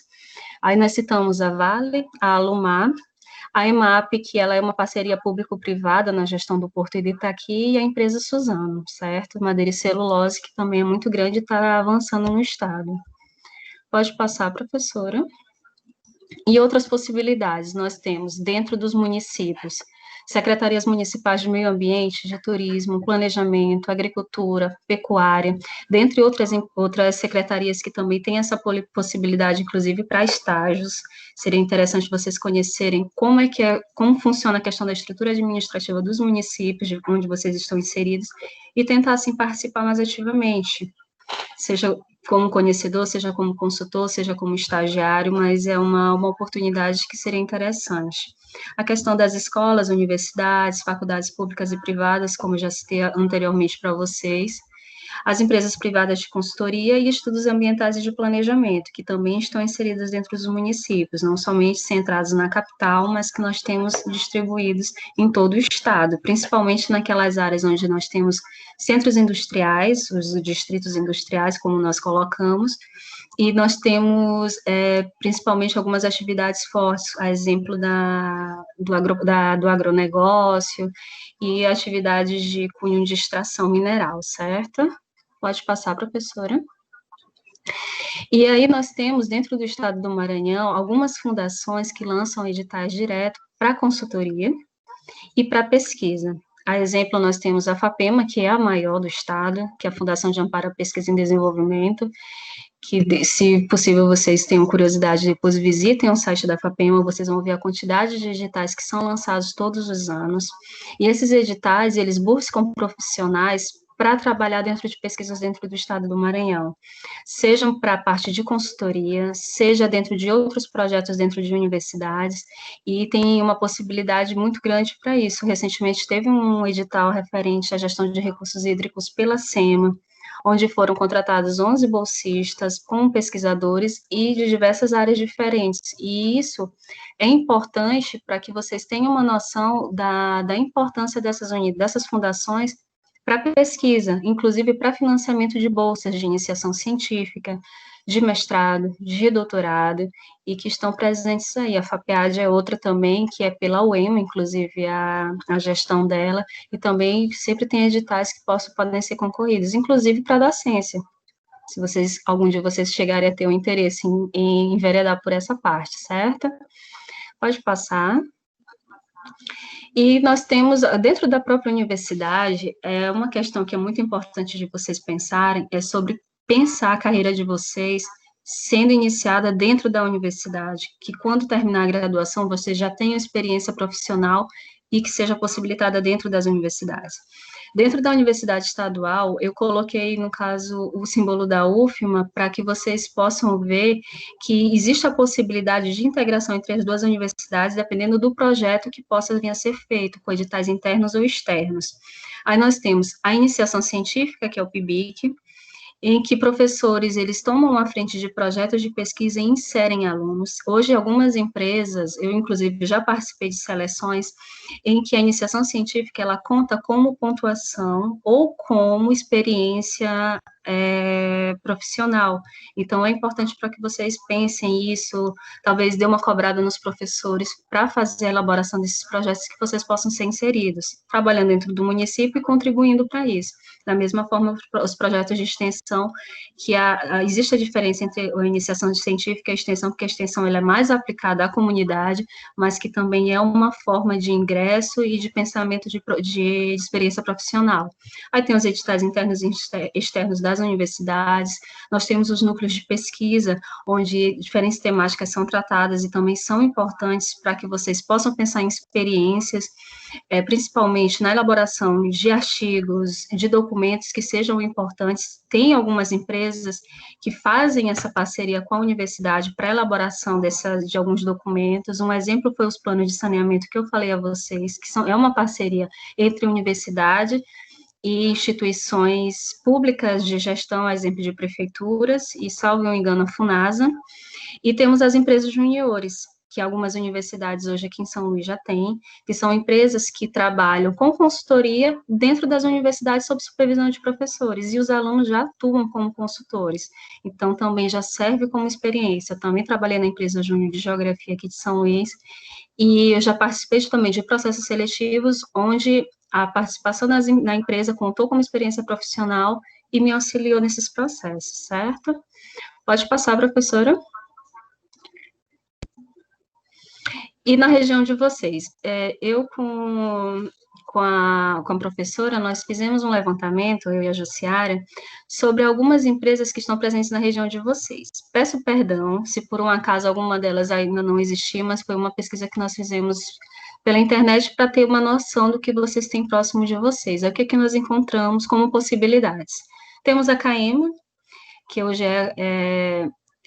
Aí nós citamos a Vale, a Alumar, a EMAP, que ela é uma parceria público-privada na gestão do Porto de Itaqui, e a empresa Suzano, certo? Madeira e celulose, que também é muito grande e está avançando no estado. Pode passar, professora. E outras possibilidades nós temos dentro dos municípios, secretarias municipais de meio ambiente, de turismo, planejamento, agricultura, pecuária, dentre outras secretarias que também têm essa possibilidade, inclusive, para estágios. Seria interessante vocês conhecerem como funciona a questão da estrutura administrativa dos municípios, de onde vocês estão inseridos, e tentar, assim, participar mais ativamente, seja como conhecedor, seja como consultor, seja como estagiário, mas é uma oportunidade que seria interessante. A questão das escolas, universidades, faculdades públicas e privadas, como já citei anteriormente para vocês, as empresas privadas de consultoria e estudos ambientais e de planejamento, que também estão inseridas dentro dos municípios, não somente centrados na capital, mas que nós temos distribuídos em todo o estado, principalmente naquelas áreas onde nós temos centros industriais, os distritos industriais, como nós colocamos, e nós temos principalmente algumas atividades fortes, a exemplo do agronegócio e atividades de cunho de extração mineral, certo? Pode passar, professora. E aí nós temos, dentro do estado do Maranhão, algumas fundações que lançam editais direto para consultoria e para pesquisa. A exemplo, nós temos a FAPEMA, que é a maior do estado, que é a Fundação de Amparo à Pesquisa em Desenvolvimento, que, se possível, vocês tenham curiosidade, depois visitem o site da FAPEMA, vocês vão ver a quantidade de editais que são lançados todos os anos, e esses editais, eles buscam profissionais para trabalhar dentro de pesquisas dentro do estado do Maranhão, sejam para a parte de consultoria, seja dentro de outros projetos dentro de universidades, e tem uma possibilidade muito grande para isso. Recentemente teve um edital referente à gestão de recursos hídricos pela SEMA, onde foram contratados 11 bolsistas com pesquisadores e de diversas áreas diferentes, e isso é importante para que vocês tenham uma noção da importância dessas fundações para pesquisa, inclusive para financiamento de bolsas de iniciação científica, de mestrado, de doutorado, e que estão presentes aí. A FAPEAD é outra também, que é pela UEMA, inclusive a gestão dela, e também sempre tem editais que podem ser concorridos, inclusive para a ciência, se vocês, algum dia vocês chegarem a ter um interesse em enveredar por essa parte, certo? Pode passar. E nós temos, dentro da própria universidade, uma questão que é muito importante de vocês pensarem, é sobre pensar a carreira de vocês sendo iniciada dentro da universidade, que quando terminar a graduação, vocês já tenham experiência profissional e que seja possibilitada dentro das universidades. Dentro da universidade estadual, eu coloquei, no caso, o símbolo da UFMA, para que vocês possam ver que existe a possibilidade de integração entre as duas universidades, dependendo do projeto que possa vir a ser feito, com editais internos ou externos. Aí nós temos a iniciação científica, que é o PIBIC, em que professores, eles tomam a frente de projetos de pesquisa e inserem alunos. Hoje, algumas empresas, eu, inclusive, já participei de seleções em que a iniciação científica, ela conta como pontuação ou como experiência profissional. Então, é importante para que vocês pensem isso, talvez dê uma cobrada nos professores para fazer a elaboração desses projetos que vocês possam ser inseridos, trabalhando dentro do município e contribuindo para isso. Da mesma forma, os projetos de extensão, que existe a diferença entre a iniciação científica e a extensão, porque a extensão ela é mais aplicada à comunidade, mas que também é uma forma de ingresso e de pensamento de experiência profissional. Aí tem os editais internos e externos das universidades, nós temos os núcleos de pesquisa, onde diferentes temáticas são tratadas e também são importantes para que vocês possam pensar em experiências, principalmente na elaboração de artigos, de documentos que sejam importantes. Tem algumas empresas que fazem essa parceria com a universidade para a elaboração de alguns documentos. Um exemplo foi os planos de saneamento que eu falei a vocês, que é uma parceria entre a universidade e instituições públicas de gestão, a exemplo de prefeituras, e, salvo engano, a FUNASA, e temos as empresas juniores, que algumas universidades hoje aqui em São Luís já têm, que são empresas que trabalham com consultoria dentro das universidades sob supervisão de professores, e os alunos já atuam como consultores, então também já serve como experiência. Eu também trabalhei na empresa júnior de geografia aqui de São Luís, e eu já participei também de processos seletivos, onde a participação na empresa contou como experiência profissional e me auxiliou nesses processos, certo? Pode passar, professora. E na região de vocês, eu com a professora, nós fizemos um levantamento, eu e a Jussiara, sobre algumas empresas que estão presentes na região de vocês. Peço perdão se por um acaso alguma delas ainda não existia, mas foi uma pesquisa que nós fizemos pela internet para ter uma noção do que vocês têm próximo de vocês. É o que nós encontramos como possibilidades. Temos a CAEMA, que hoje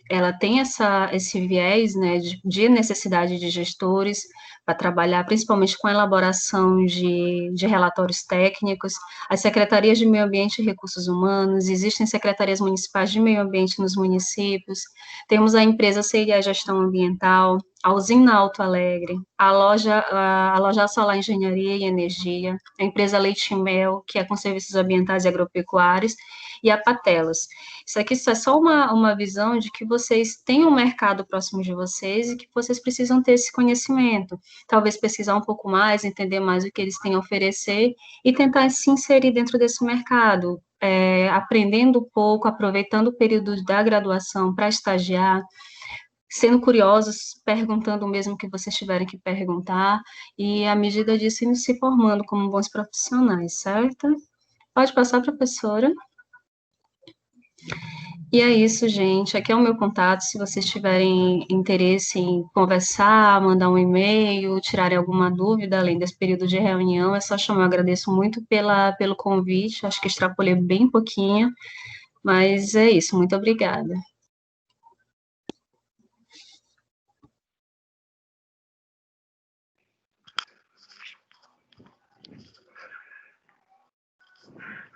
ela tem esse viés, né, de necessidade de gestores para trabalhar principalmente com a elaboração de relatórios técnicos. As secretarias de Meio Ambiente e Recursos Humanos, existem secretarias municipais de meio ambiente nos municípios, temos a empresa CIA Gestão Ambiental, a usina Alto Alegre, a loja Solar Engenharia e Energia, a empresa Leite e Mel, que é com serviços ambientais e agropecuários, e a Patelas. Isso aqui é só uma visão de que vocês têm um mercado próximo de vocês e que vocês precisam ter esse conhecimento. Talvez pesquisar um pouco mais, entender mais o que eles têm a oferecer e tentar se inserir dentro desse mercado, aprendendo um pouco, aproveitando o período da graduação para estagiar, sendo curiosos, perguntando o mesmo que vocês tiverem que perguntar, e à medida disso, indo se formando como bons profissionais, certo? Pode passar, professora. E é isso, gente. Aqui é o meu contato. Se vocês tiverem interesse em conversar, mandar um e-mail, tirarem alguma dúvida além desse período de reunião, é só chamar. Eu agradeço muito pelo convite. Acho que extrapolei bem pouquinho, mas é isso. Muito obrigada.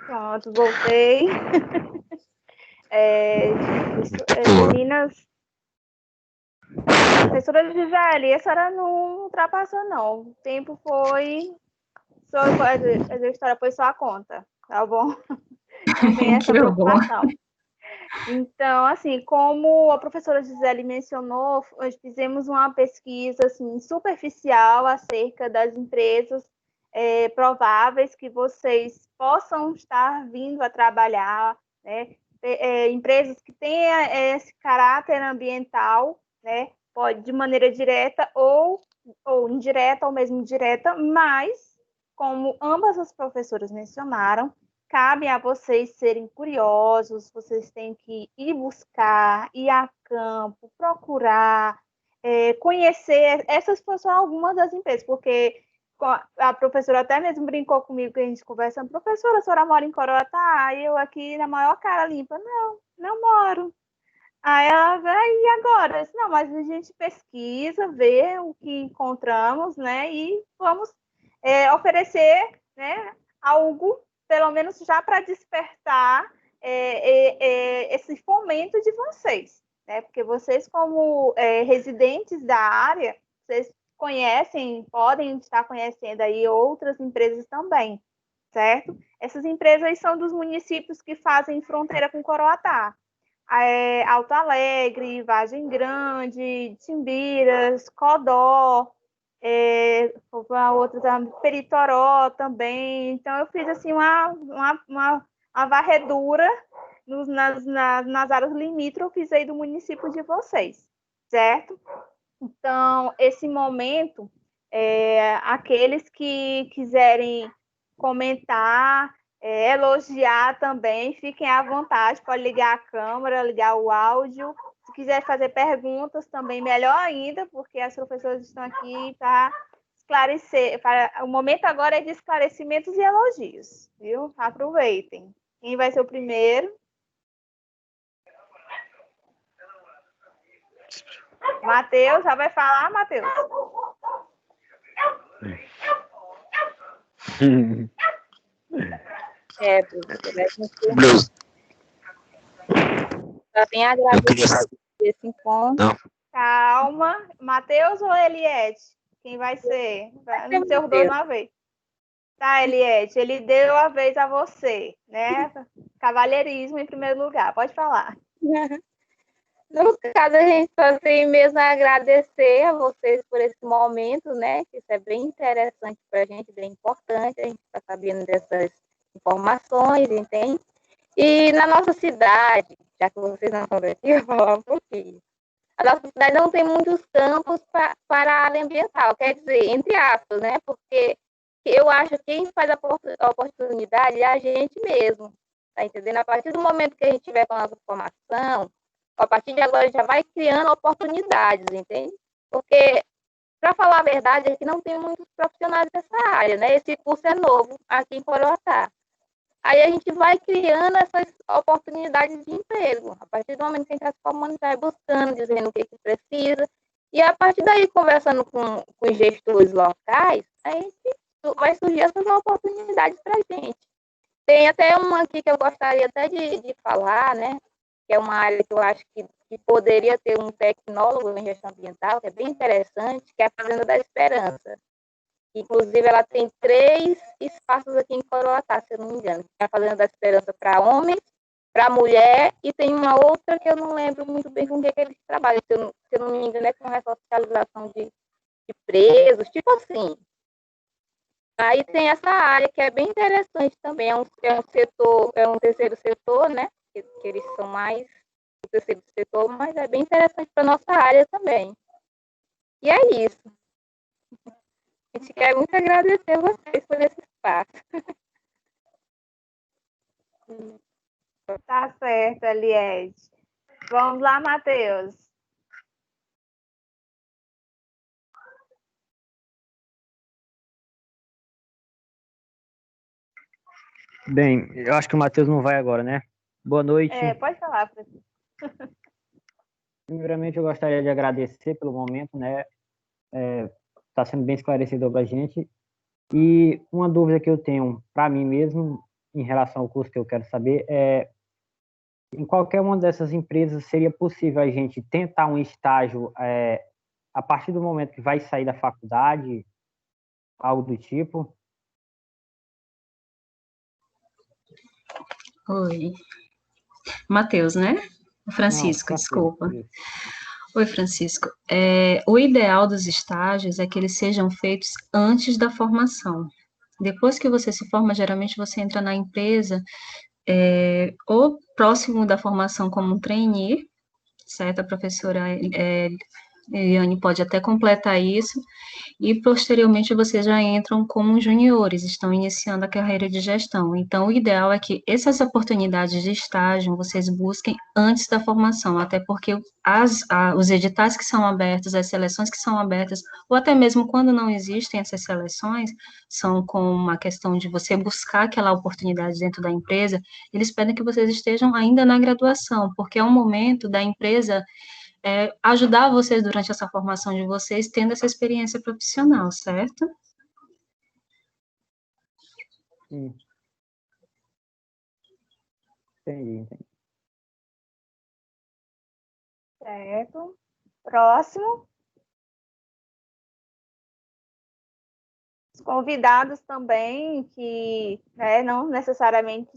Pronto, voltei. Meninas, professora Gisele, a senhora não ultrapassou, não. O tempo foi. A história foi só a conta, tá bom? Não tem essa preocupação. Então, assim, como a professora Gisele mencionou, nós fizemos uma pesquisa assim, superficial acerca das empresas prováveis que vocês possam estar vindo a trabalhar, né? Empresas que tenham esse caráter ambiental, né? Pode de maneira direta ou indireta, ou mesmo direta, mas, como ambas as professoras mencionaram, cabe a vocês serem curiosos, vocês têm que ir buscar, ir a campo, procurar, conhecer. Essas são algumas das empresas, porque a professora até mesmo brincou comigo, que a gente conversando, professora, a senhora mora em Coroatá? E eu aqui na maior cara limpa, não moro. Aí ela vai, e agora? Eu disse, não, mas a gente pesquisa, vê o que encontramos, né, e vamos oferecer, né, algo, pelo menos já para despertar esse fomento de vocês, né, porque vocês como residentes da área, vocês conhecem, podem estar conhecendo aí outras empresas também, certo? Essas empresas são dos municípios que fazem fronteira com Coroatá. Alto Alegre, Vargem Grande, Timbiras, Codó, a outra Peritoró também. Então, eu fiz assim uma varredura nas áreas limítrofes aí do município de vocês, certo? Então, esse momento, aqueles que quiserem comentar, elogiar também, fiquem à vontade, pode ligar a câmera, ligar o áudio. Se quiser fazer perguntas também, melhor ainda, porque as professoras estão aqui para esclarecer. O momento agora é de esclarecimentos e elogios, viu? Aproveitem. Quem vai ser o primeiro? Matheus, já vai falar, Matheus? Tá bem agradecido esse encontro. Não. Calma. Matheus ou Eliette? Quem vai ser? Não ser os dois uma vez. Tá, Eliette, ele deu a vez a você, né? Cavalheirismo em primeiro lugar. Pode falar. No caso, a gente só tem mesmo a agradecer a vocês por esse momento, né? Isso é bem interessante para a gente, bem importante, a gente está sabendo dessas informações, entende? E na nossa cidade, já que vocês não estão aqui, eu vou falar um pouquinho. A nossa cidade não tem muitos campos para a área ambiental, quer dizer, entre aspas, né? Porque eu acho que quem faz a oportunidade é a gente mesmo, tá entendendo? A partir do momento que a gente tiver com a nossa formação, a partir de agora já vai criando oportunidades, entende? Porque, para falar a verdade, aqui não tem muitos profissionais dessa área, né? Esse curso é novo aqui em Coroatá. Aí a gente vai criando essas oportunidades de emprego. A partir do momento que a gente está se formando, vai buscando, dizendo o que precisa. E a partir daí, conversando com os gestores locais, a gente vai surgir essas oportunidades para a gente. Tem até uma aqui que eu gostaria até de falar, né? Que é uma área que eu acho que poderia ter um tecnólogo em gestão ambiental, que é bem interessante, que é a Fazenda da Esperança. Inclusive, ela tem 3 espaços aqui em Coroatá, se eu não me engano. Tem a Fazenda da Esperança para homens, para mulher, e tem uma outra que eu não lembro muito bem com o que eles trabalham. Se eu não me engano, é com ressocialização de presos, tipo assim. Aí tem essa área que é bem interessante também, é um setor, é um terceiro setor, né? Que eles são mais do terceiro setor, mas é bem interessante para a nossa área também. E é isso. A gente quer muito agradecer a vocês por esse espaço. Tá certo, Eliette. Vamos lá, Matheus. Bem, eu acho que o Matheus não vai agora, né? Boa noite. Pode falar, Francisco. Primeiramente, eu gostaria de agradecer pelo momento, né? Está sendo bem esclarecedor para a gente. E uma dúvida que eu tenho para mim mesmo, em relação ao curso que eu quero saber, em qualquer uma dessas empresas seria possível a gente tentar um estágio a partir do momento que vai sair da faculdade, algo do tipo? Oi. Matheus, né? Francisco, Não, desculpa. isso. Oi, Francisco. O ideal dos estágios é que eles sejam feitos antes da formação. Depois que você se forma, geralmente você entra na empresa ou próximo da formação como um trainee, certo? A professora Eliane pode até completar isso, e posteriormente vocês já entram como juniores, estão iniciando a carreira de gestão. Então, o ideal é que essas oportunidades de estágio vocês busquem antes da formação, até porque os editais que são abertos, as seleções que são abertas, ou até mesmo quando não existem essas seleções, são com uma questão de você buscar aquela oportunidade dentro da empresa, eles pedem que vocês estejam ainda na graduação, porque é um momento da empresa ajudar vocês durante essa formação de vocês, tendo essa experiência profissional, certo? Sim. Entendi. Certo. Próximo. Os convidados também, que não necessariamente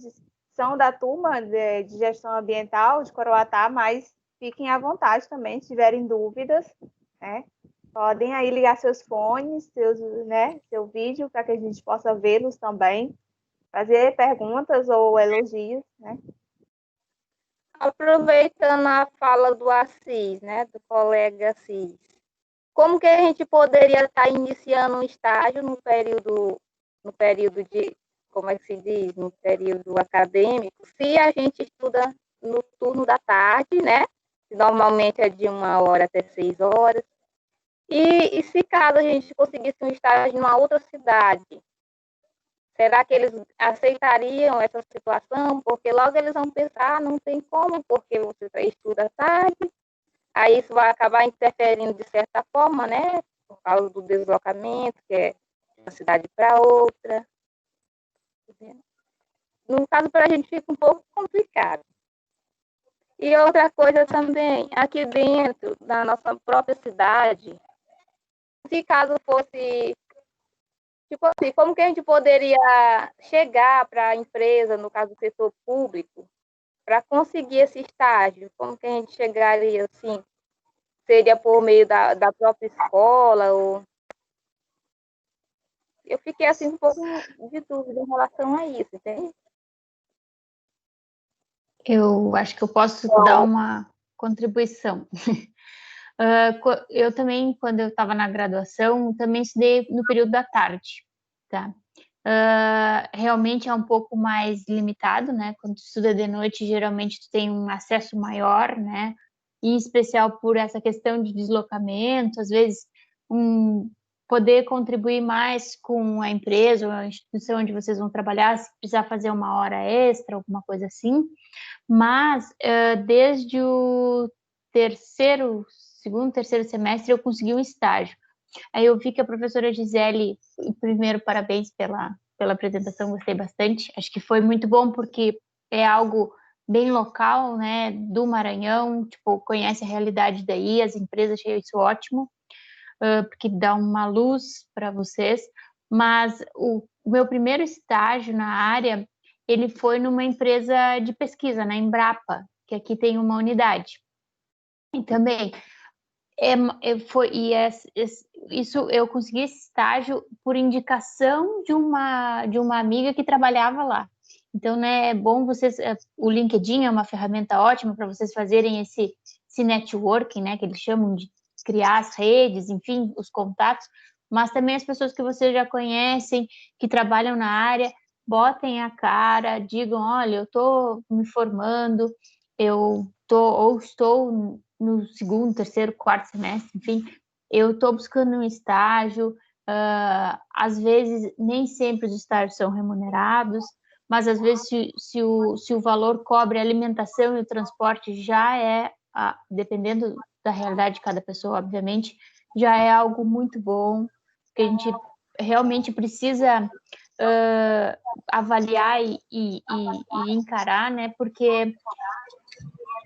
são da turma de gestão ambiental de Coroatá, mas fiquem à vontade também, se tiverem dúvidas, né? Podem aí ligar seus fones, seu vídeo, para que a gente possa vê-los também, fazer perguntas ou elogios, né? Aproveitando a fala do Assis, né, do colega Assis, como que a gente poderia estar iniciando um estágio no período de, como é que se diz, no período acadêmico, se a gente estuda no turno da tarde, né? Normalmente é de 1 hora até 6 horas. E se caso a gente conseguisse um estágio em uma outra cidade, será que eles aceitariam essa situação? Porque logo eles vão pensar, não tem como, porque você estuda à tarde, aí isso vai acabar interferindo de certa forma, né? Por causa do deslocamento, que é de uma cidade para outra. No caso, para a gente fica um pouco complicado. E outra coisa também, aqui dentro da nossa própria cidade, se caso fosse, tipo assim, como que a gente poderia chegar para a empresa, no caso do setor público, para conseguir esse estágio? Como que a gente chegaria assim? Seria por meio da própria escola? Ou... Eu fiquei assim um pouco de dúvida em relação a isso, entende? Eu acho que eu posso dar uma contribuição. Eu também, quando eu estava na graduação, também estudei no período da tarde, tá? Realmente é um pouco mais limitado, né? Quando tu estuda de noite, geralmente tu tem um acesso maior, né? Em especial por essa questão de deslocamento, às vezes poder contribuir mais com a empresa ou a instituição onde vocês vão trabalhar, se precisar fazer 1 hora extra, alguma coisa assim. Mas desde o segundo, terceiro semestre, eu consegui um estágio. Aí eu vi que a professora Gisele, primeiro, parabéns pela apresentação, gostei bastante. Acho que foi muito bom porque é algo bem local, né, do Maranhão, tipo, conhece a realidade daí, as empresas, achei isso ótimo, porque dá uma luz para vocês. Mas o meu primeiro estágio na área, ele foi numa empresa de pesquisa, na Embrapa, que aqui tem uma unidade. E também isso eu consegui esse estágio por indicação de uma amiga que trabalhava lá. Então, né, é bom vocês, o LinkedIn é uma ferramenta ótima para vocês fazerem esse networking, né, que eles chamam de criar as redes, enfim, os contatos, mas também as pessoas que vocês já conhecem, que trabalham na área, botem a cara, digam, olha, eu estou me formando, estou no segundo, terceiro, quarto semestre, enfim, eu estou buscando um estágio, às vezes nem sempre os estágios são remunerados, mas às vezes se o valor cobre a alimentação e o transporte já é, dependendo da realidade de cada pessoa, obviamente, já é algo muito bom, que a gente realmente precisa avaliar e encarar, né? Porque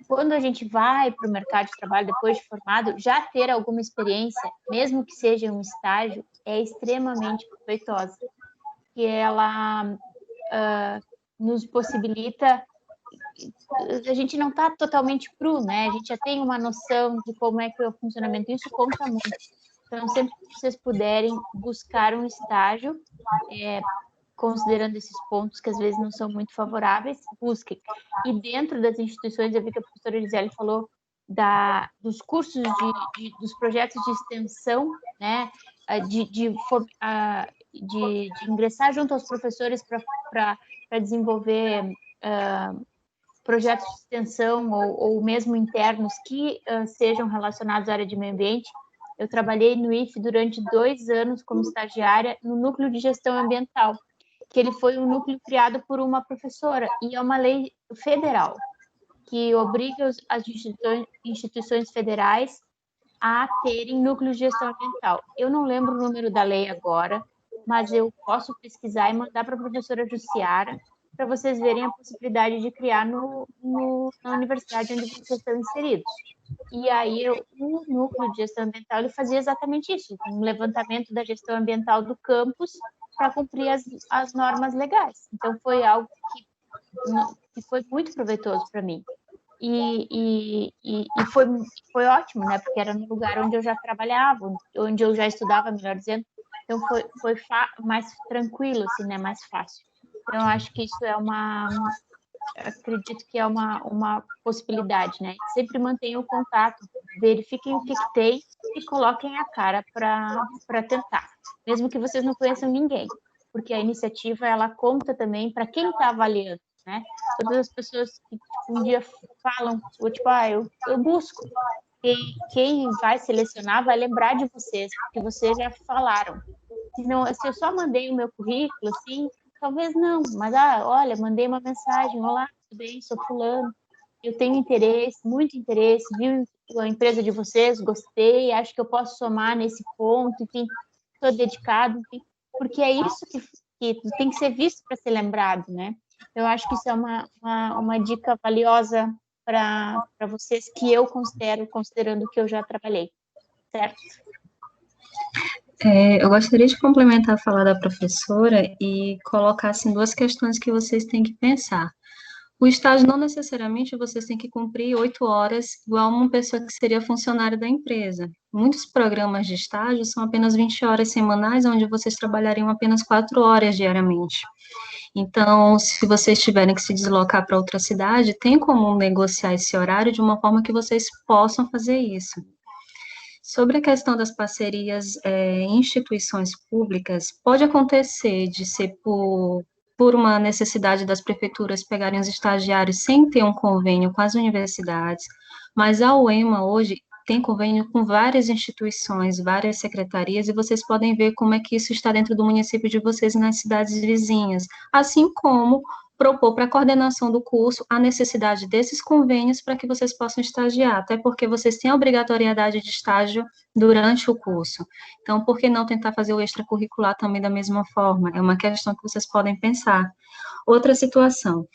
quando a gente vai para o mercado de trabalho depois de formado, já ter alguma experiência, mesmo que seja um estágio, é extremamente proveitosa, que ela nos possibilita, a gente não está totalmente cru, né? A gente já tem uma noção de como é que é o funcionamento, isso conta muito. Então, sempre que vocês puderem buscar um estágio, considerando esses pontos que às vezes não são muito favoráveis, busquem. E dentro das instituições, eu vi que a professora Elisele falou dos cursos, dos projetos de extensão, né, de ingressar junto aos professores para desenvolver projetos de extensão ou mesmo internos que sejam relacionados à área de meio ambiente. Eu trabalhei no IFE durante 2 anos como estagiária no núcleo de gestão ambiental, que ele foi um núcleo criado por uma professora, e é uma lei federal que obriga as instituições federais a terem núcleos de gestão ambiental. Eu não lembro o número da lei agora, mas eu posso pesquisar e mandar para a professora Jussiara para vocês verem a possibilidade de criar na universidade onde vocês estão inseridos. E aí, o núcleo de gestão ambiental ele fazia exatamente isso, um levantamento da gestão ambiental do campus para cumprir as normas legais. Então, foi algo que foi muito proveitoso para mim. E foi ótimo, né? Porque era no lugar onde eu já trabalhava, onde eu já estudava, melhor dizendo. Então, foi mais tranquilo, assim, né? Mais fácil. Então, eu acho que isso acredito que é uma possibilidade, né? Sempre mantenham o contato, verifiquem o que tem e coloquem a cara para tentar, mesmo que vocês não conheçam ninguém, porque a iniciativa, ela conta também para quem está avaliando, né? Todas as pessoas que um dia falam, tipo, eu busco, quem vai selecionar vai lembrar de vocês, porque vocês já falaram. Se eu só mandei o meu currículo, assim, talvez não, mas, olha, mandei uma mensagem, olá, tudo bem, sou fulano, eu tenho interesse, muito interesse, vi a empresa de vocês, gostei, acho que eu posso somar nesse ponto, enfim, estou dedicado, enfim, porque é isso que tem que ser visto para ser lembrado, né? Eu acho que isso é uma dica valiosa para vocês, que eu considerando que eu já trabalhei, certo? Eu gostaria de complementar a fala da professora e colocar assim, 2 questões que vocês têm que pensar. O estágio não necessariamente vocês têm que cumprir 8 horas, igual uma pessoa que seria funcionário da empresa. Muitos programas de estágio são apenas 20 horas semanais, onde vocês trabalhariam apenas 4 horas diariamente. Então, se vocês tiverem que se deslocar para outra cidade, tem como negociar esse horário de uma forma que vocês possam fazer isso. Sobre a questão das parcerias em instituições públicas, pode acontecer de ser por uma necessidade das prefeituras pegarem os estagiários sem ter um convênio com as universidades, mas a UEMA hoje tem convênio com várias instituições, várias secretarias, e vocês podem ver como é que isso está dentro do município de vocês e nas cidades vizinhas, assim como propor para a coordenação do curso a necessidade desses convênios para que vocês possam estagiar, até porque vocês têm a obrigatoriedade de estágio durante o curso. Então, por que não tentar fazer o extracurricular também da mesma forma? É uma questão que vocês podem pensar. Outra situação,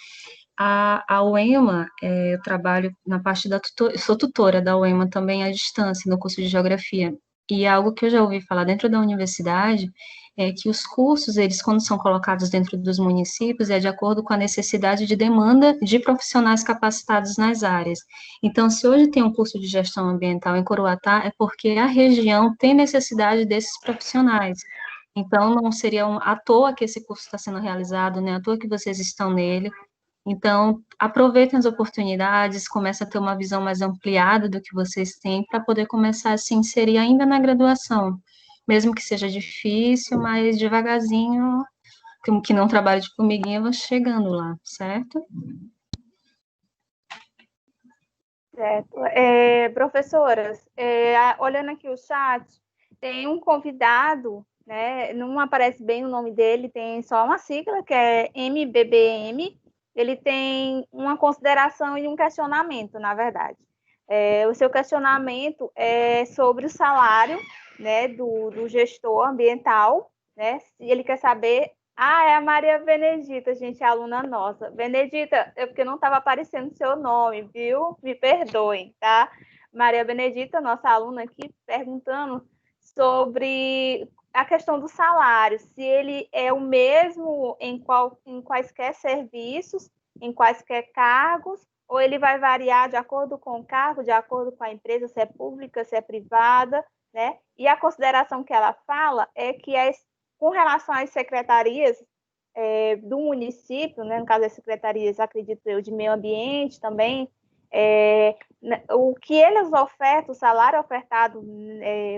a UEMA, eu trabalho na parte da sou tutora da UEMA também à distância, no curso de Geografia, e algo que eu já ouvi falar dentro da universidade é que os cursos, eles, quando são colocados dentro dos municípios, é de acordo com a necessidade de demanda de profissionais capacitados nas áreas. Então, se hoje tem um curso de gestão ambiental em Coroatá, é porque a região tem necessidade desses profissionais. Então, não seria à toa que esse curso está sendo realizado, né? À toa que vocês estão nele. Então, aproveitem as oportunidades, comecem a ter uma visão mais ampliada do que vocês têm para poder começar a se inserir ainda na graduação. Mesmo que seja difícil, mas devagarzinho, que não trabalhe de formiguinha, vão chegando lá, certo? Certo. Professoras, olhando aqui o chat, tem um convidado, né? Não aparece bem o nome dele, tem só uma sigla, que é MBBM. Ele tem uma consideração e um questionamento, na verdade. O seu questionamento é sobre o salário, né, do gestor ambiental, né? Ele quer saber. É a Maria Benedita, gente, aluna nossa. Benedita, é porque não estava aparecendo o seu nome, viu? Me perdoem, tá? Maria Benedita, nossa aluna aqui, perguntando sobre a questão do salário, se ele é o mesmo em quaisquer serviços, em quaisquer cargos, ou ele vai variar de acordo com o cargo, de acordo com a empresa, se é pública, se é privada, né? E a consideração que ela fala é que com relação às secretarias do município, né, no caso das secretarias, acredito eu, de meio ambiente também, o que eles ofertam, o salário ofertado,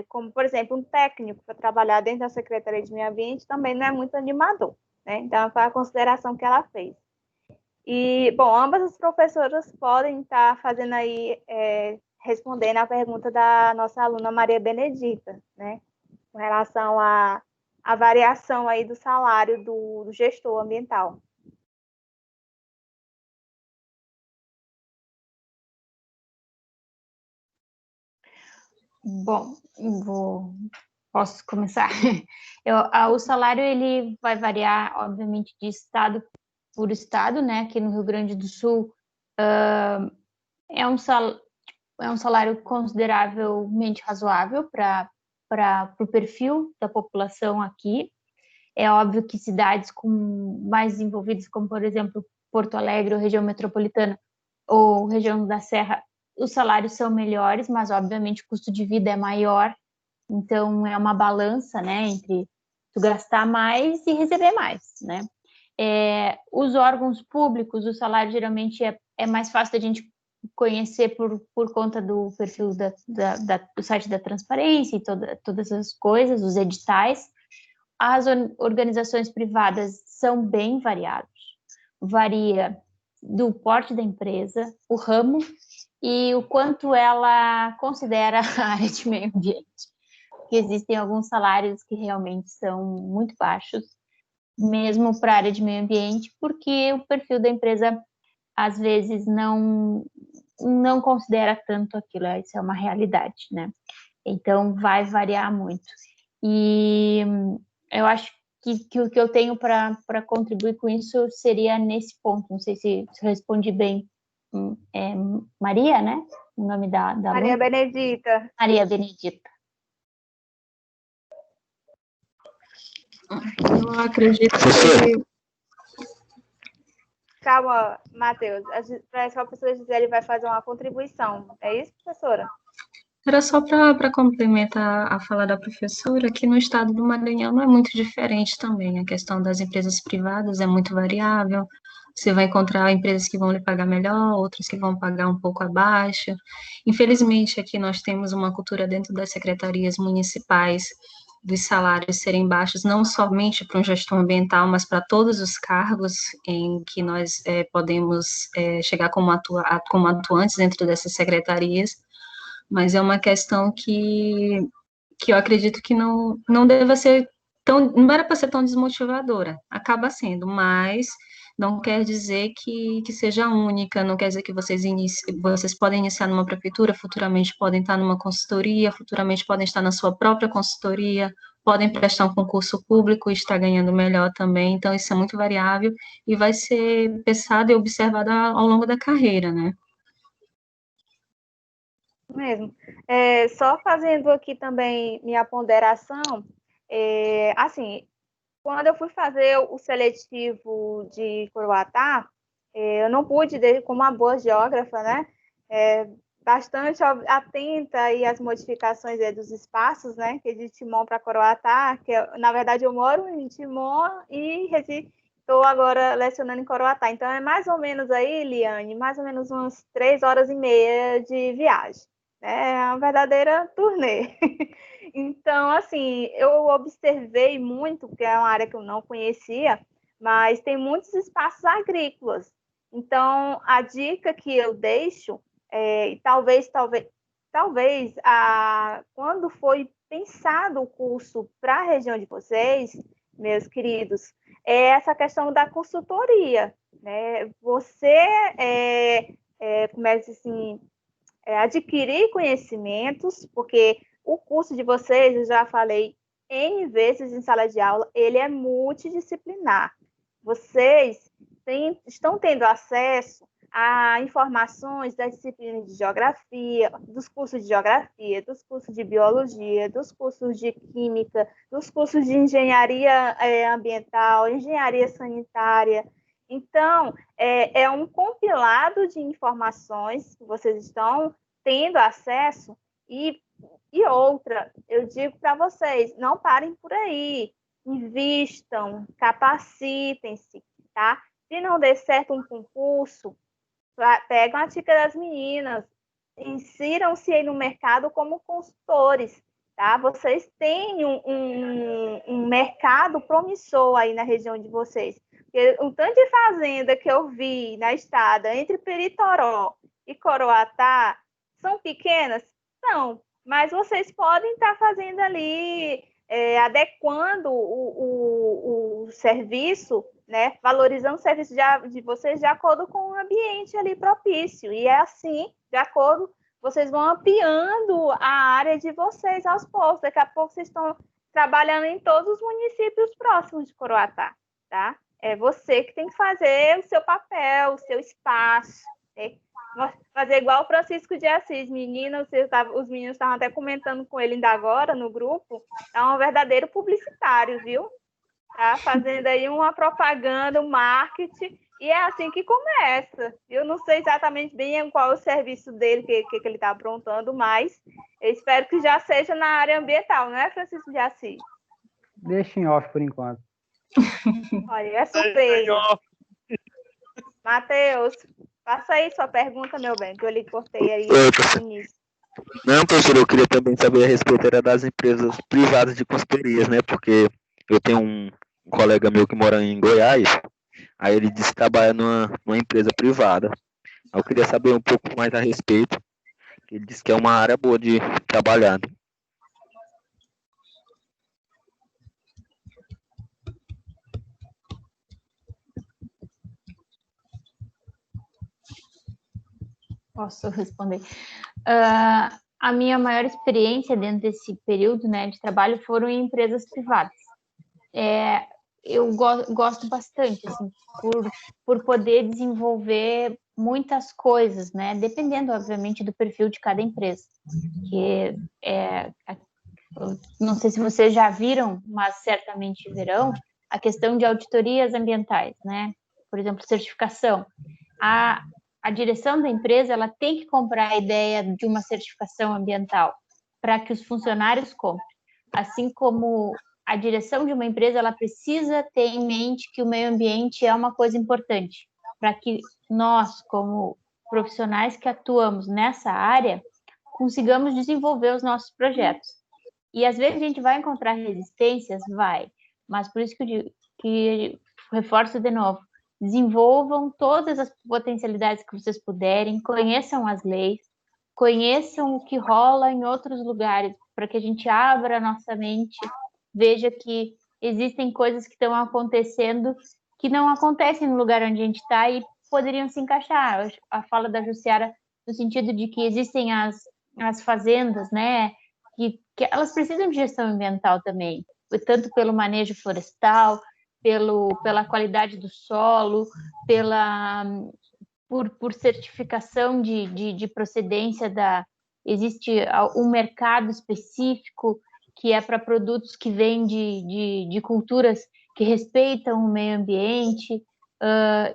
como, por exemplo, um técnico para trabalhar dentro da Secretaria de Meio Ambiente, também não é muito animador, né? Então, foi a consideração que ela fez. E, bom, ambas as professoras podem estar fazendo aí, respondendo a pergunta da nossa aluna Maria Benedita, né? Com relação à variação aí do salário do gestor ambiental. Bom, posso começar? O salário ele vai variar, obviamente, de estado por estado, né? Aqui no Rio Grande do Sul é um salário consideravelmente razoável para o perfil da população aqui. É óbvio que cidades mais desenvolvidas, como, por exemplo, Porto Alegre ou região metropolitana ou região da Serra, os salários são melhores, mas, obviamente, o custo de vida é maior. Então, é uma balança, né, entre tu gastar mais e receber mais, né? Os órgãos públicos, o salário geralmente é mais fácil da gente conhecer por conta do perfil do site da transparência e todas as coisas, os editais. As organizações privadas são bem variadas. Varia do porte da empresa, o ramo e o quanto ela considera a área de meio ambiente. Porque existem alguns salários que realmente são muito baixos, mesmo para a área de meio ambiente, porque o perfil da empresa às vezes não considera tanto aquilo, isso é uma realidade, né? Então vai variar muito. E eu acho que o que eu tenho para contribuir com isso seria nesse ponto. Não sei se eu respondi bem. Maria, né? O nome da Maria aluna? Benedita. Maria Benedita. Eu acredito que... Calma, Matheus. Parece que a professora Gisele vai fazer uma contribuição. É isso, professora? Era só para complementar a fala da professora, que no estado do Maranhão não é muito diferente também. A questão das empresas privadas é muito variável. Você vai encontrar empresas que vão lhe pagar melhor, outras que vão pagar um pouco abaixo. Infelizmente, aqui nós temos uma cultura dentro das secretarias municipais dos salários serem baixos, não somente para um gestor ambiental, mas para todos os cargos em que nós podemos chegar como atuantes dentro dessas secretarias. Mas é uma questão que eu acredito que não deva ser não era para ser tão desmotivadora, acaba sendo, mas não quer dizer que seja única, não quer dizer que vocês podem iniciar numa prefeitura, futuramente podem estar numa consultoria, futuramente podem estar na sua própria consultoria, podem prestar um concurso público e estar ganhando melhor também, então isso é muito variável e vai ser pensado e observado ao longo da carreira, né? Mesmo. Só fazendo aqui também minha ponderação, assim, quando eu fui fazer o seletivo de Coroatá, eu não pude, como uma boa geógrafa, né, bastante atenta aí às modificações aí dos espaços, né, que é de Timon para Coroatá, que na verdade eu moro em Timon e estou agora lecionando em Coroatá, então é mais ou menos aí, Liane, mais ou menos umas 3 horas e meia de viagem, né, é uma verdadeira turnê. Então, assim, eu observei muito, porque é uma área que eu não conhecia, mas tem muitos espaços agrícolas. Então, a dica que eu deixo e talvez, quando foi pensado o curso para a região de vocês, meus queridos, é essa questão da consultoria, né? Você começa assim, adquirir conhecimentos, porque o curso de vocês, eu já falei N vezes em sala de aula, ele é multidisciplinar. Vocês estão tendo acesso a informações das disciplinas de geografia, dos cursos de geografia, dos cursos de biologia, dos cursos de química, dos cursos de engenharia ambiental, engenharia sanitária. Então, é um compilado de informações que vocês estão tendo acesso e outra, eu digo para vocês, não parem por aí, invistam, capacitem-se, tá? Se não der certo um concurso, pegam a dica das meninas, insiram-se aí no mercado como consultores, tá? Vocês têm um mercado promissor aí na região de vocês. Porque o tanto de fazenda que eu vi na estrada entre Peritoró e Coroatá são pequenas? Não, mas vocês podem estar fazendo ali, adequando o serviço, né, valorizando o serviço de vocês de acordo com o ambiente ali propício. E é assim, de acordo, vocês vão ampliando a área de vocês aos poucos. Daqui a pouco vocês estão trabalhando em todos os municípios próximos de Coroatá, tá? É você que tem que fazer o seu papel, o seu espaço, né? Fazer igual o Francisco de Assis, meninas, os meninos estavam até comentando com ele ainda agora no grupo, é um verdadeiro publicitário, viu? Tá fazendo aí uma propaganda, um marketing, e é assim que começa. Eu não sei exatamente bem qual é o serviço dele, que ele está aprontando, mas eu espero que já seja na área ambiental, não é, Francisco de Assis? Deixa em off por enquanto. Olha, é surpresa. Matheus, faça aí sua pergunta, meu bem, que eu lhe cortei aí no início. Não, professor, eu queria também saber a respeito das empresas privadas de consultorias, né? Porque eu tenho um colega meu que mora em Goiás, aí ele disse que trabalha numa empresa privada. Eu queria saber um pouco mais a respeito. Ele disse que é uma área boa de trabalhar. Posso responder? A minha maior experiência dentro desse período, né, de trabalho foram em empresas privadas. Eu gosto bastante, assim, por poder desenvolver muitas coisas, né, dependendo, obviamente, do perfil de cada empresa. Que não sei se vocês já viram, mas certamente verão, a questão de auditorias ambientais, né? Por exemplo, certificação. A direção da empresa ela tem que comprar a ideia de uma certificação ambiental para que os funcionários comprem. Assim como a direção de uma empresa ela precisa ter em mente que o meio ambiente é uma coisa importante para que nós, como profissionais que atuamos nessa área, consigamos desenvolver os nossos projetos. E às vezes a gente vai encontrar resistências, mas por isso que reforço de novo, desenvolvam todas as potencialidades que vocês puderem, conheçam as leis, conheçam o que rola em outros lugares, para que a gente abra a nossa mente, veja que existem coisas que estão acontecendo que não acontecem no lugar onde a gente está e poderiam se encaixar. A fala da Jussiara no sentido de que existem as fazendas, né, que elas precisam de gestão ambiental também, tanto pelo manejo florestal, pela qualidade do solo, por certificação de procedência existe um mercado específico que é para produtos que vêm de culturas que respeitam o meio ambiente,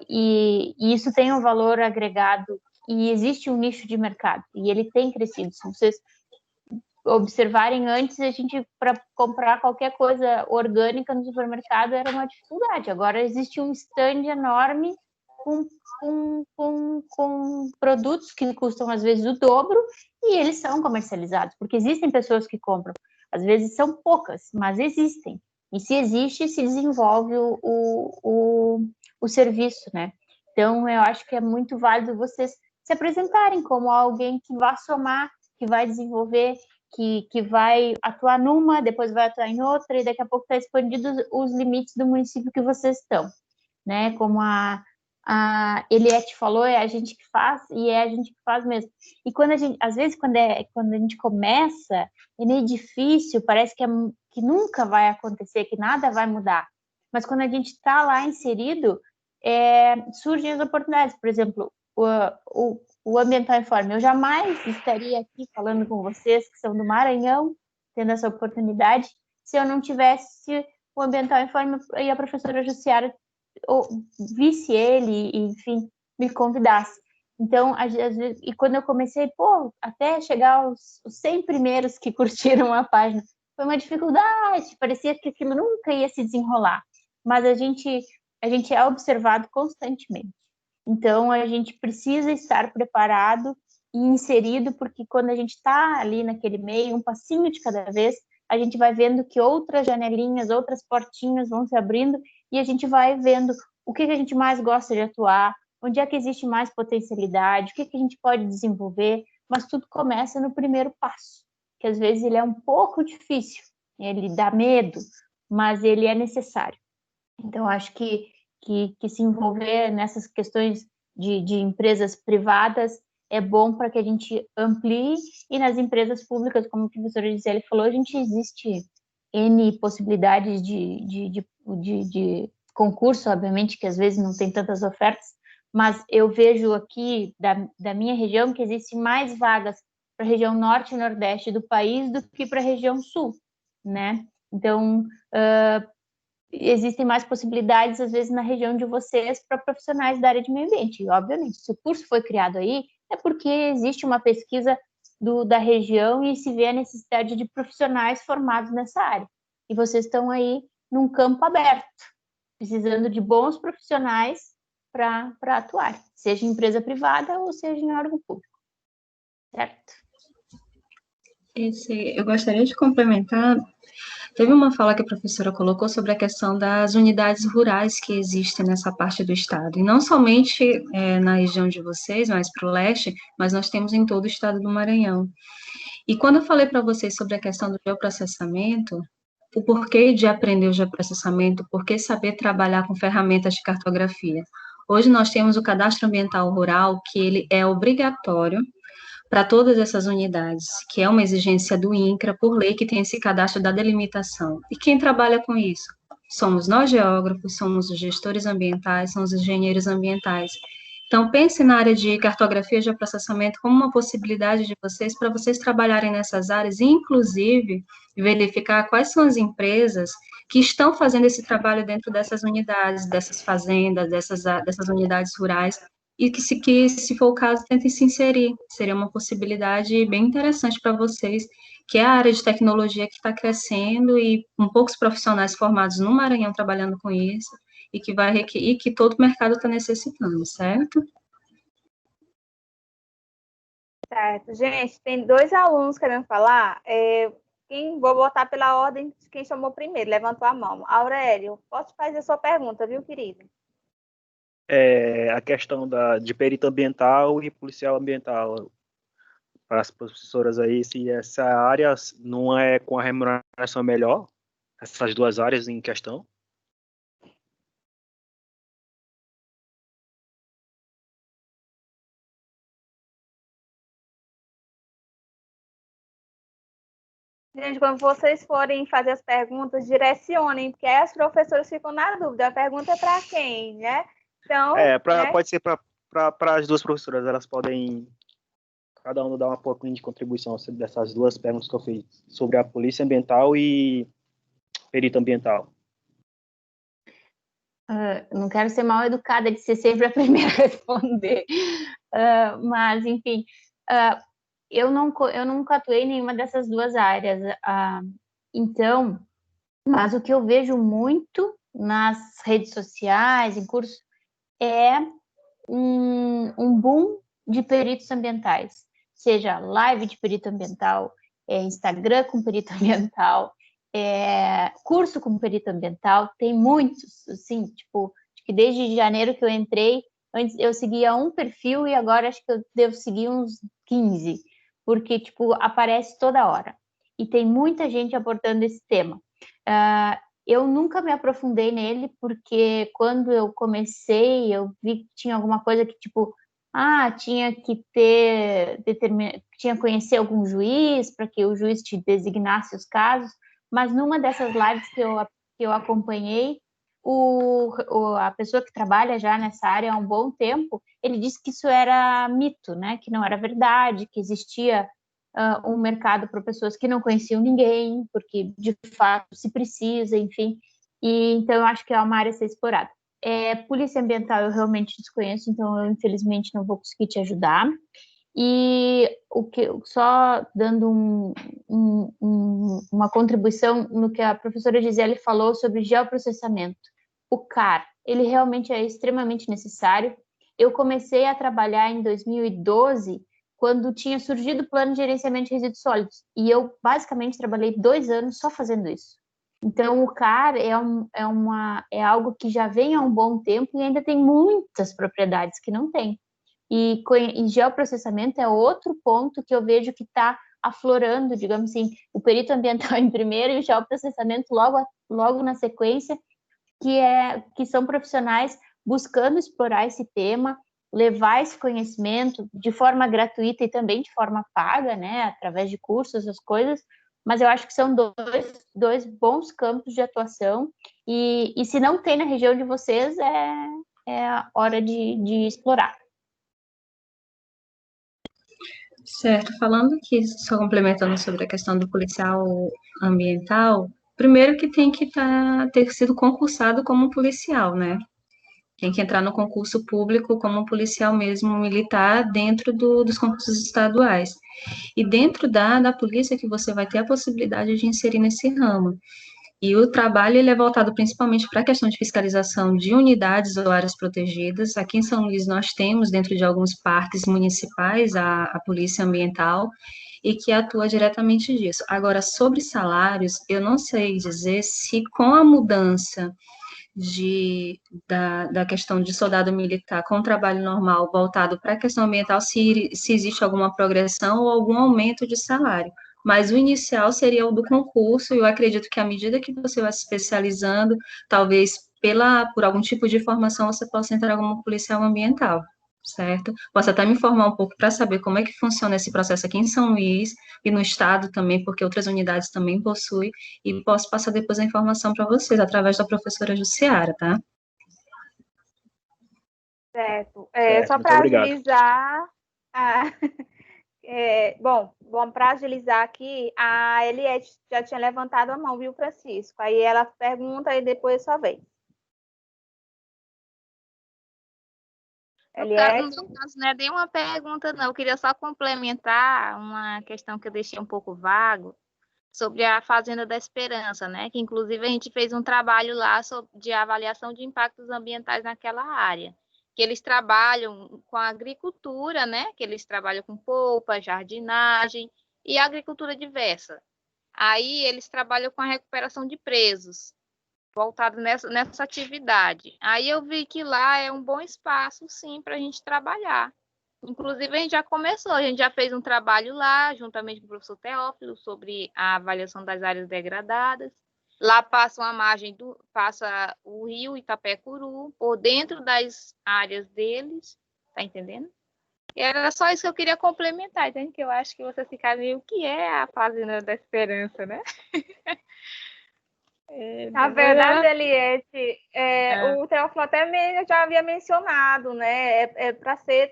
e isso tem um valor agregado e existe um nicho de mercado, e ele tem crescido. Se vocês observarem antes, a gente, para comprar qualquer coisa orgânica no supermercado, era uma dificuldade. Agora existe um stand enorme com produtos que custam, às vezes, o dobro, e eles são comercializados, porque existem pessoas que compram. Às vezes são poucas, mas existem. E se existe, se desenvolve o serviço, né? Então, eu acho que é muito válido vocês se apresentarem como alguém que vai somar, que vai desenvolver, que vai atuar numa, depois vai atuar em outra, e daqui a pouco está expandido os limites do município que vocês estão, né? Como a Eliette falou, é a gente que faz, e é a gente que faz mesmo. E quando a gente, às vezes, quando a gente começa, é meio difícil, parece que nunca vai acontecer, que nada vai mudar. Mas quando a gente está lá inserido, surgem as oportunidades. Por exemplo, o Ambiental Informe. Eu jamais estaria aqui falando com vocês que são do Maranhão, tendo essa oportunidade, se eu não tivesse o Ambiental Informe e a professora Jussiara visse ele e, enfim, me convidasse. Então, às vezes, e quando eu comecei, até chegar aos 100 primeiros que curtiram a página, foi uma dificuldade, parecia que aquilo nunca ia se desenrolar. Mas a gente é observado constantemente. Então, a gente precisa estar preparado e inserido, porque quando a gente está ali naquele meio, um passinho de cada vez, a gente vai vendo que outras janelinhas, outras portinhas vão se abrindo, e a gente vai vendo o que a gente mais gosta de atuar, onde é que existe mais potencialidade, o que a gente pode desenvolver, mas tudo começa no primeiro passo, que às vezes ele é um pouco difícil, ele dá medo, mas ele é necessário. Então, acho que se envolver nessas questões de empresas privadas é bom para que a gente amplie, e nas empresas públicas, como a professora Gisele falou, a gente existe N possibilidades de concurso, obviamente, que às vezes não tem tantas ofertas, mas eu vejo aqui da minha região que existem mais vagas para a região norte e nordeste do país do que para a região sul, né? Então, existem mais possibilidades, às vezes, na região de vocês para profissionais da área de meio ambiente. E, obviamente, se o curso foi criado aí, é porque existe uma pesquisa da região e se vê a necessidade de profissionais formados nessa área. E vocês estão aí num campo aberto, precisando de bons profissionais para atuar, seja em empresa privada ou seja em órgão público. Certo? Eu gostaria de complementar. Teve uma fala que a professora colocou sobre a questão das unidades rurais que existem nessa parte do estado, e não somente na região de vocês, mais para o leste, mas nós temos em todo o estado do Maranhão. E quando eu falei para vocês sobre a questão do geoprocessamento, o porquê de aprender o geoprocessamento, por que saber trabalhar com ferramentas de cartografia. Hoje nós temos o cadastro ambiental rural, que ele é obrigatório para todas essas unidades, que é uma exigência do INCRA, por lei, que tem esse cadastro da delimitação. E quem trabalha com isso? Somos nós geógrafos, somos os gestores ambientais, somos os engenheiros ambientais. Então, pense na área de cartografia e geoprocessamento como uma possibilidade de vocês, para vocês trabalharem nessas áreas, e, inclusive, verificar quais são as empresas que estão fazendo esse trabalho dentro dessas unidades, dessas fazendas, dessas unidades rurais, e que se for o caso, tentem se inserir. Seria uma possibilidade bem interessante para vocês, que é a área de tecnologia que está crescendo e com poucos profissionais formados no Maranhão trabalhando com isso, e que todo o mercado está necessitando, certo? Certo. Gente, tem 2 alunos querendo falar. Vou botar pela ordem de quem chamou primeiro, levantou a mão. Aurélio, posso fazer a sua pergunta, viu, querido? A questão de perito ambiental e policial ambiental, para as professoras aí, se essa área não é com a remuneração melhor, essas duas áreas em questão. Gente, quando vocês forem fazer as perguntas, direcionem, porque aí as professoras ficam na dúvida. A pergunta é para quem, né? Então, né? Pode ser para as duas professoras, elas podem cada um dar um pouquinho de contribuição dessas duas perguntas que eu fiz, sobre a polícia ambiental e perito ambiental. Não quero ser mal educada de ser sempre a primeira a responder, mas, enfim, eu nunca atuei em nenhuma dessas duas áreas, então, mas o que eu vejo muito nas redes sociais, em cursos, é um boom de peritos ambientais, seja live de perito ambiental, Instagram com perito ambiental, curso com perito ambiental, tem muitos, assim, tipo, acho que desde janeiro que eu entrei, antes eu seguia um perfil e agora acho que eu devo seguir uns 15, porque, tipo, aparece toda hora. E tem muita gente abordando esse tema. Eu nunca me aprofundei nele, porque quando eu comecei, eu vi que tinha alguma coisa que, tipo, tinha que tinha que conhecer algum juiz para que o juiz te designasse os casos, mas numa dessas lives que eu acompanhei, a pessoa que trabalha já nessa área há um bom tempo, ele disse que isso era mito, né? Que não era verdade, que existia um mercado para pessoas que não conheciam ninguém, porque de fato se precisa, enfim. E então eu acho que é uma área a ser explorada. Polícia ambiental eu realmente desconheço, então eu infelizmente não vou conseguir te ajudar. E só dando uma contribuição no que a professora Gisele falou sobre geoprocessamento. O CAR, ele realmente é extremamente necessário. Eu comecei a trabalhar em 2012, quando tinha surgido o plano de gerenciamento de resíduos sólidos, e eu basicamente trabalhei 2 anos só fazendo isso. Então, o CAR é algo que já vem há um bom tempo e ainda tem muitas propriedades que não tem. E geoprocessamento é outro ponto que eu vejo que está aflorando, digamos assim, o perito ambiental em primeiro e o geoprocessamento logo na sequência, que são profissionais buscando explorar esse tema, levar esse conhecimento de forma gratuita e também de forma paga, né, através de cursos, as coisas, mas eu acho que são dois bons campos de atuação, e se não tem na região de vocês, é hora de explorar. Certo, falando aqui, só complementando sobre a questão do policial ambiental, primeiro que tem que ter sido concursado como policial, né? Tem que entrar no concurso público como policial mesmo, militar, dentro dos concursos estaduais. E dentro da polícia que você vai ter a possibilidade de inserir nesse ramo. E o trabalho ele é voltado principalmente para a questão de fiscalização de unidades ou áreas protegidas. Aqui em São Luís nós temos, dentro de alguns parques municipais, a Polícia Ambiental, e que atua diretamente disso. Agora, sobre salários, eu não sei dizer se com a mudança da questão de soldado militar com o trabalho normal voltado para a questão ambiental, se existe alguma progressão ou algum aumento de salário. Mas o inicial seria o do concurso, e eu acredito que à medida que você vai se especializando, talvez por algum tipo de formação você possa entrar como policial ambiental, certo? Posso até me informar um pouco para saber como é que funciona esse processo aqui em São Luís e no estado também, porque outras unidades também possuem, e posso passar depois a informação para vocês, através da professora Jussiara, tá? Certo. Certo, Só muito para obrigado. agilizar, bom, para agilizar aqui, a Eliette já tinha levantado a mão, viu, Francisco? Aí ela pergunta e depois só vem. No caso, não é nem uma pergunta, não. Eu queria só complementar uma questão que eu deixei um pouco vago sobre a Fazenda da Esperança, né? Que inclusive a gente fez um trabalho lá de avaliação de impactos ambientais naquela área. Que eles trabalham com a agricultura, né? Que eles trabalham com polpa, jardinagem e agricultura diversa. Aí eles trabalham com a recuperação de presos, voltado nessa atividade. Aí eu vi que lá é um bom espaço, sim, para a gente trabalhar. Inclusive, a gente já começou, a gente já fez um trabalho lá, juntamente com o professor Teófilo, sobre a avaliação das áreas degradadas. Lá passa passa o rio Itapecuru, por dentro das áreas deles, tá entendendo? E era só isso que eu queria complementar, entende? Que eu acho que você fica meio, o que é a Fazenda da Esperança, né? Na verdade, Eliette, o Teófilo até já havia mencionado, né? Para ser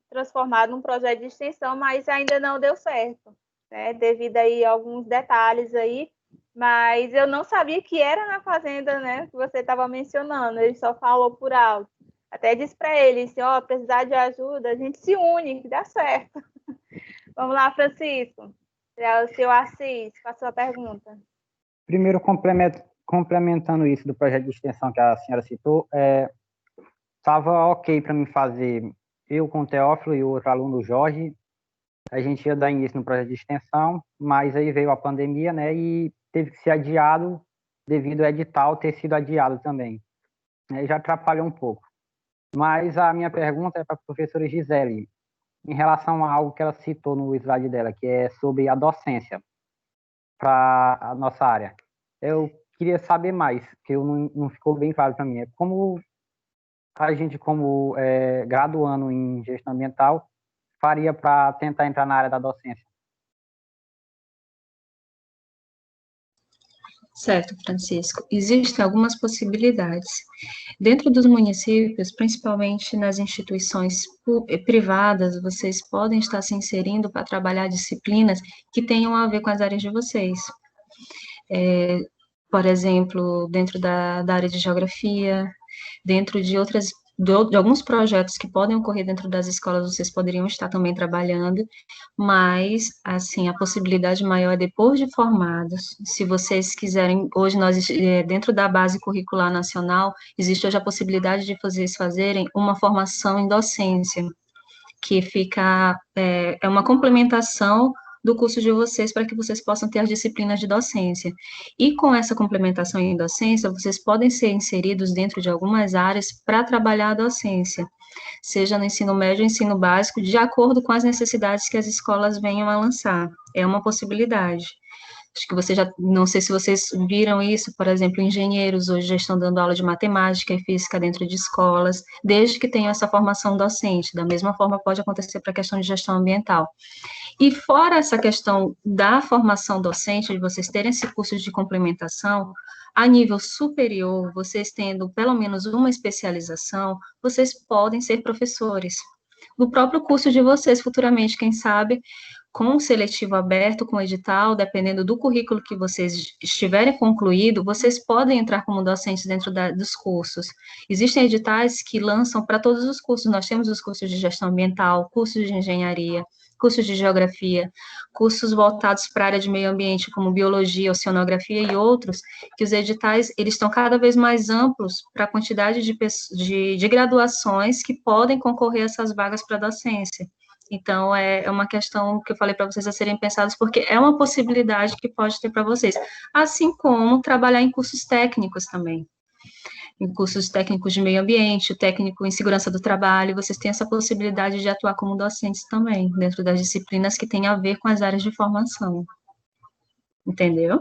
transformado num projeto de extensão, mas ainda não deu certo, né? Devido aí a alguns detalhes aí. Mas eu não sabia que era na fazenda, né, que você estava mencionando. Ele só falou por alto. Até disse para ele, assim, ó, precisar de ajuda, a gente se une, que dá certo. Vamos lá, Francisco. É o seu Assis, com a sua pergunta. Primeiro, complementando isso do projeto de extensão que a senhora citou, estava ok para mim fazer, eu com o Teófilo e o outro aluno, o Jorge, a gente ia dar início no projeto de extensão, mas aí veio a pandemia, né, e teve que ser adiado devido ao edital ter sido adiado também. Já atrapalhou um pouco. Mas a minha pergunta é para a professora Gisele, em relação a algo que ela citou no slide dela, que é sobre a docência para a nossa área. Eu queria saber mais, que não ficou bem claro para mim. É como a gente, como graduando em gestão ambiental, faria para tentar entrar na área da docência? Certo, Francisco. Existem algumas possibilidades. Dentro dos municípios, principalmente nas instituições privadas, vocês podem estar se inserindo para trabalhar disciplinas que tenham a ver com as áreas de vocês. Por exemplo, dentro da área de geografia, dentro de alguns projetos que podem ocorrer dentro das escolas, vocês poderiam estar também trabalhando, mas, assim, a possibilidade maior é depois de formados. Se vocês quiserem, hoje dentro da base curricular nacional, existe hoje a possibilidade de vocês fazerem uma formação em docência, que é uma complementação do curso de vocês para que vocês possam ter as disciplinas de docência. E com essa complementação em docência, vocês podem ser inseridos dentro de algumas áreas para trabalhar a docência, seja no ensino médio ou ensino básico, de acordo com as necessidades que as escolas venham a lançar. É uma possibilidade. Acho que não sei se vocês viram isso, por exemplo, engenheiros hoje já estão dando aula de matemática e física dentro de escolas, desde que tenham essa formação docente. Da mesma forma, pode acontecer para a questão de gestão ambiental. E fora essa questão da formação docente, de vocês terem esse curso de complementação, a nível superior, vocês tendo pelo menos uma especialização, vocês podem ser professores. No próprio curso de vocês, futuramente, quem sabe, com o seletivo aberto, com o edital, dependendo do currículo que vocês estiverem concluído, vocês podem entrar como docentes dentro dos cursos. Existem editais que lançam para todos os cursos. Nós temos os cursos de gestão ambiental, cursos de engenharia, cursos de geografia, cursos voltados para a área de meio ambiente, como biologia, oceanografia e outros, que os editais, eles estão cada vez mais amplos para a quantidade de graduações que podem concorrer a essas vagas para docência. Então, é uma questão que eu falei para vocês a serem pensados, porque é uma possibilidade que pode ter para vocês, assim como trabalhar em cursos técnicos também, em cursos técnicos de meio ambiente, o técnico em segurança do trabalho, vocês têm essa possibilidade de atuar como docentes também, dentro das disciplinas que têm a ver com as áreas de formação. Entendeu?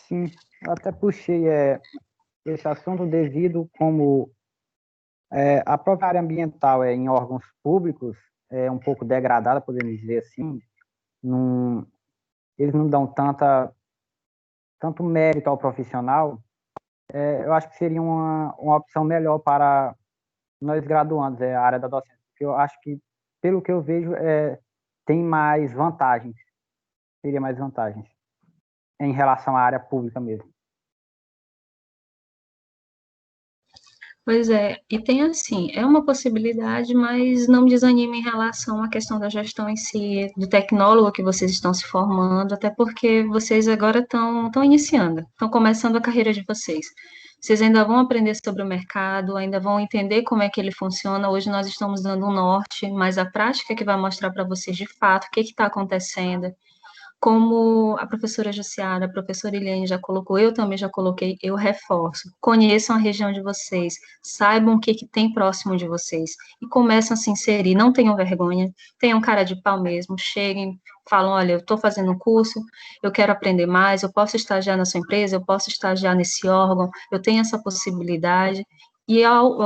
Sim, eu até puxei esse assunto devido como a própria área ambiental em órgãos públicos é um pouco degradada, podemos dizer assim. Eles não dão tanto mérito ao profissional. Eu acho que seria uma opção melhor para nós graduandos, a área da docência. Porque eu acho que, pelo que eu vejo, tem mais vantagens. Teria mais vantagens em relação à área pública mesmo. Pois é, e tem assim, é uma possibilidade, mas não desanime em relação à questão da gestão em si, do tecnólogo que vocês estão se formando, até porque vocês agora estão iniciando, estão começando a carreira de vocês. Vocês ainda vão aprender sobre o mercado, ainda vão entender como é que ele funciona. Hoje nós estamos dando um norte, mas a prática que vai mostrar para vocês de fato o que está acontecendo. Como a professora Jussiara, a professora Eliane já colocou, eu também já coloquei, eu reforço. Conheçam a região de vocês, saibam o que tem próximo de vocês e começam a se inserir, não tenham vergonha, tenham cara de pau mesmo, cheguem, falam, olha, eu estou fazendo um curso, eu quero aprender mais, eu posso estagiar na sua empresa, eu posso estagiar nesse órgão, eu tenho essa possibilidade. E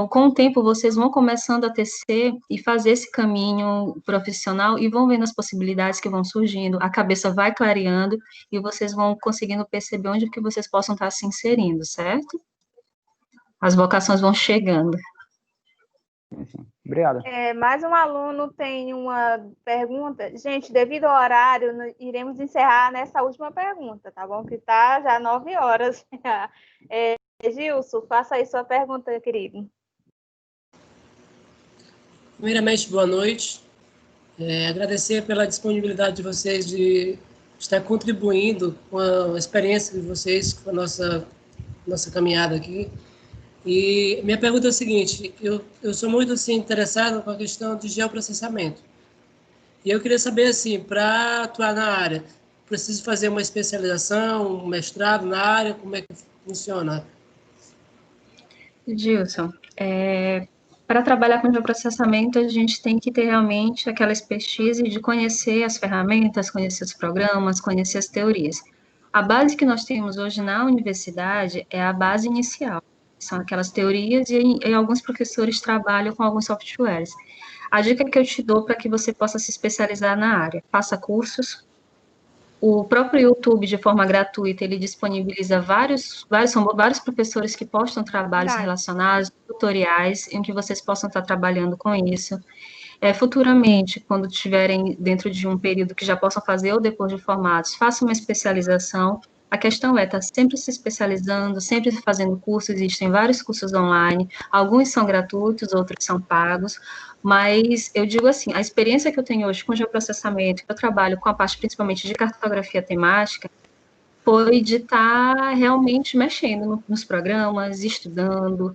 com o tempo vocês vão começando a tecer e fazer esse caminho profissional e vão vendo as possibilidades que vão surgindo, a cabeça vai clareando e vocês vão conseguindo perceber onde que vocês possam estar se inserindo, certo? As vocações vão chegando. Obrigado. Mais um aluno tem uma pergunta. Gente, devido ao horário, iremos encerrar nessa última pergunta, tá bom? Que tá já 9 horas. Gilson, faça aí sua pergunta, querido. Primeiramente, boa noite. Agradecer pela disponibilidade de vocês de estar contribuindo com a experiência de vocês, com a nossa caminhada aqui. E minha pergunta é a seguinte: eu sou muito assim, interessado com a questão de geoprocessamento. E eu queria saber, assim, para atuar na área, preciso fazer uma especialização, um mestrado na área? Como é que funciona? Gilson, para trabalhar com geoprocessamento, a gente tem que ter realmente aquela expertise de conhecer as ferramentas, conhecer os programas, conhecer as teorias. A base que nós temos hoje na universidade é a base inicial, são aquelas teorias e alguns professores trabalham com alguns softwares. A dica que eu te dou para que você possa se especializar na área, faça cursos. O próprio YouTube, de forma gratuita, ele disponibiliza são vários professores que postam trabalhos relacionados, tutoriais, em que vocês possam estar trabalhando com isso. Futuramente, quando estiverem dentro de um período que já possam fazer ou depois de formados, façam uma especialização. A questão é estar sempre se especializando, sempre fazendo cursos, existem vários cursos online, alguns são gratuitos, outros são pagos, mas eu digo assim, a experiência que eu tenho hoje com geoprocessamento, que eu trabalho com a parte principalmente de cartografia temática, foi de estar realmente mexendo nos programas, estudando,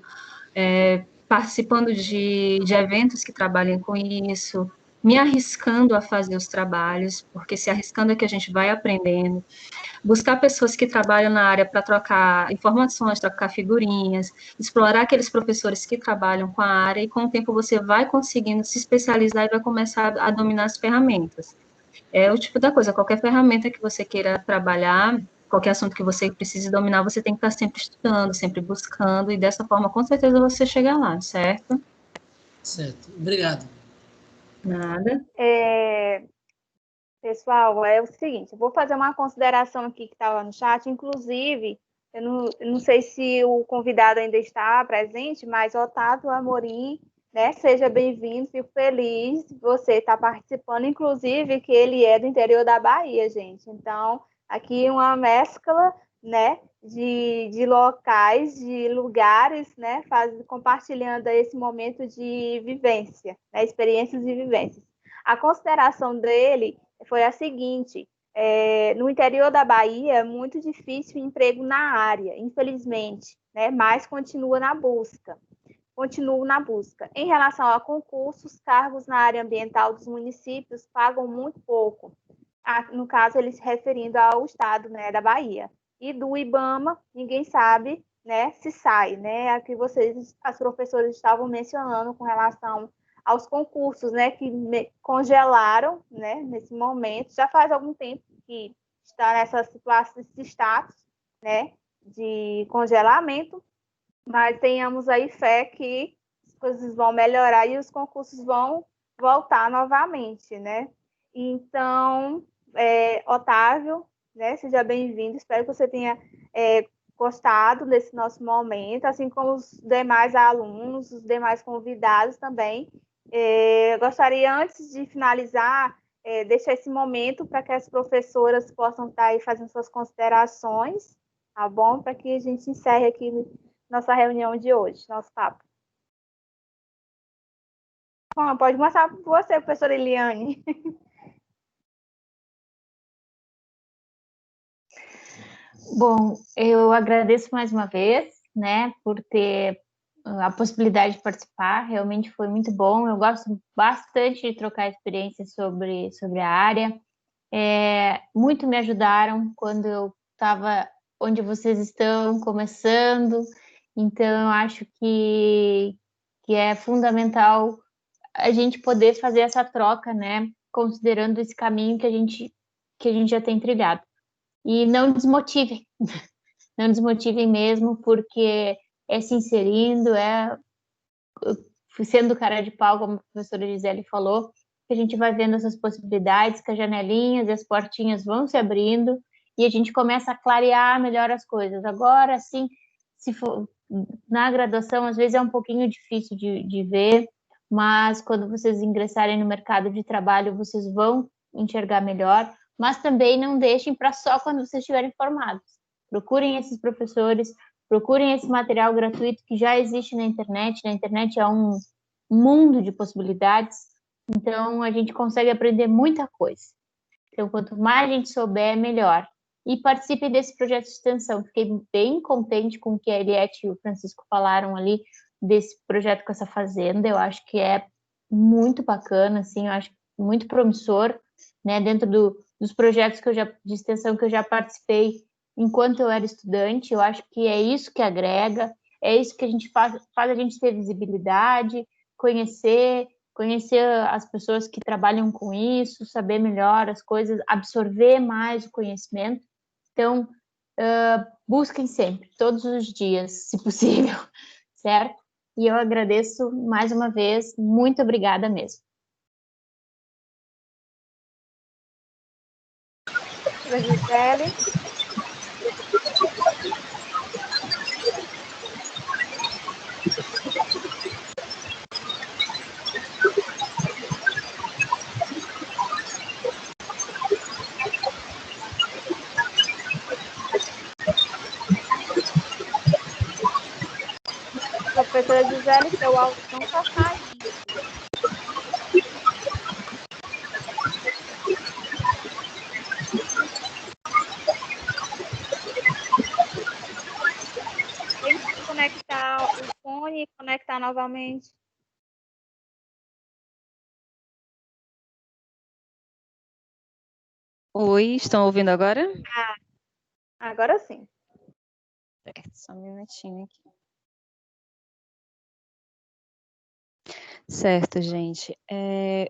participando de eventos que trabalhem com isso, me arriscando a fazer os trabalhos, porque se arriscando é que a gente vai aprendendo, buscar pessoas que trabalham na área para trocar informações, trocar figurinhas, explorar aqueles professores que trabalham com a área, e com o tempo você vai conseguindo se especializar e vai começar a dominar as ferramentas. É o tipo da coisa, qualquer ferramenta que você queira trabalhar, qualquer assunto que você precise dominar, você tem que estar sempre estudando, sempre buscando, e dessa forma, com certeza, você chega lá, certo? Certo. Obrigado. Nada. Pessoal, é o seguinte, eu vou fazer uma consideração aqui que está lá no chat, inclusive, eu não sei se o convidado ainda está presente, mas Otávio Amorim, né, seja bem-vindo, fico feliz de você estar participando, inclusive que ele é do interior da Bahia, gente, então, aqui uma mescla, né, de locais, de lugares, né, compartilhando esse momento de vivência, né, experiências e vivências. A consideração dele foi a seguinte: no interior da Bahia é muito difícil emprego na área, infelizmente, né? Mas continuo na busca. Em relação a concursos, cargos na área ambiental dos municípios pagam muito pouco. No caso, ele se referindo ao estado, né, da Bahia. E do IBAMA, ninguém sabe, né, se sai, né? Aqui as professoras estavam mencionando com relação aos concursos, né, que congelaram, né, nesse momento. Já faz algum tempo que está nessa situação, esse status, né, de congelamento, mas tenhamos aí fé que as coisas vão melhorar e os concursos vão voltar novamente, né? Então, Otávio, né, seja bem-vindo. Espero que você tenha gostado desse nosso momento, assim como os demais alunos, os demais convidados também. Gostaria, antes de finalizar, deixar esse momento para que as professoras possam estar aí fazendo suas considerações, tá bom? Para que a gente encerre aqui nossa reunião de hoje, nosso papo. Bom, pode começar por você, professora Eliane. Bom, eu agradeço mais uma vez, né, por ter a possibilidade de participar, realmente foi muito bom. Eu gosto bastante de trocar experiências sobre a área. Muito me ajudaram quando eu estava onde vocês estão, começando. Então, eu acho que é fundamental a gente poder fazer essa troca, né, considerando esse caminho que a gente já tem trilhado. E não desmotivem, não desmotivem mesmo, porque se inserindo, sendo cara de pau, como a professora Gisele falou, que a gente vai vendo essas possibilidades, que as janelinhas e as portinhas vão se abrindo e a gente começa a clarear melhor as coisas. Agora, sim, se for na graduação, às vezes é um pouquinho difícil de ver, mas quando vocês ingressarem no mercado de trabalho, vocês vão enxergar melhor, mas também não deixem para só quando vocês estiverem formados. Procurem esses professores, procurem esse material gratuito que já existe na internet. Na internet é um mundo de possibilidades, então a gente consegue aprender muita coisa. Então, quanto mais a gente souber, melhor. E participe desse projeto de extensão. Fiquei bem contente com o que a Eliette e o Francisco falaram ali desse projeto com essa fazenda. Eu acho que é muito bacana, assim, eu acho muito promissor, né? Dentro dos projetos de extensão que eu já participei enquanto eu era estudante, eu acho que é isso que agrega, é isso que a gente faz a gente ter visibilidade, conhecer as pessoas que trabalham com isso, saber melhor as coisas, absorver mais o conhecimento. Então, busquem sempre, todos os dias, se possível, certo? E eu agradeço mais uma vez, muito obrigada mesmo. Gisele. Professora Gisele, seu áudio não está saindo. Tem que conectar o fone e conectar novamente. Oi, estão ouvindo agora? Agora sim. Certo, só um minutinho aqui. Certo, gente.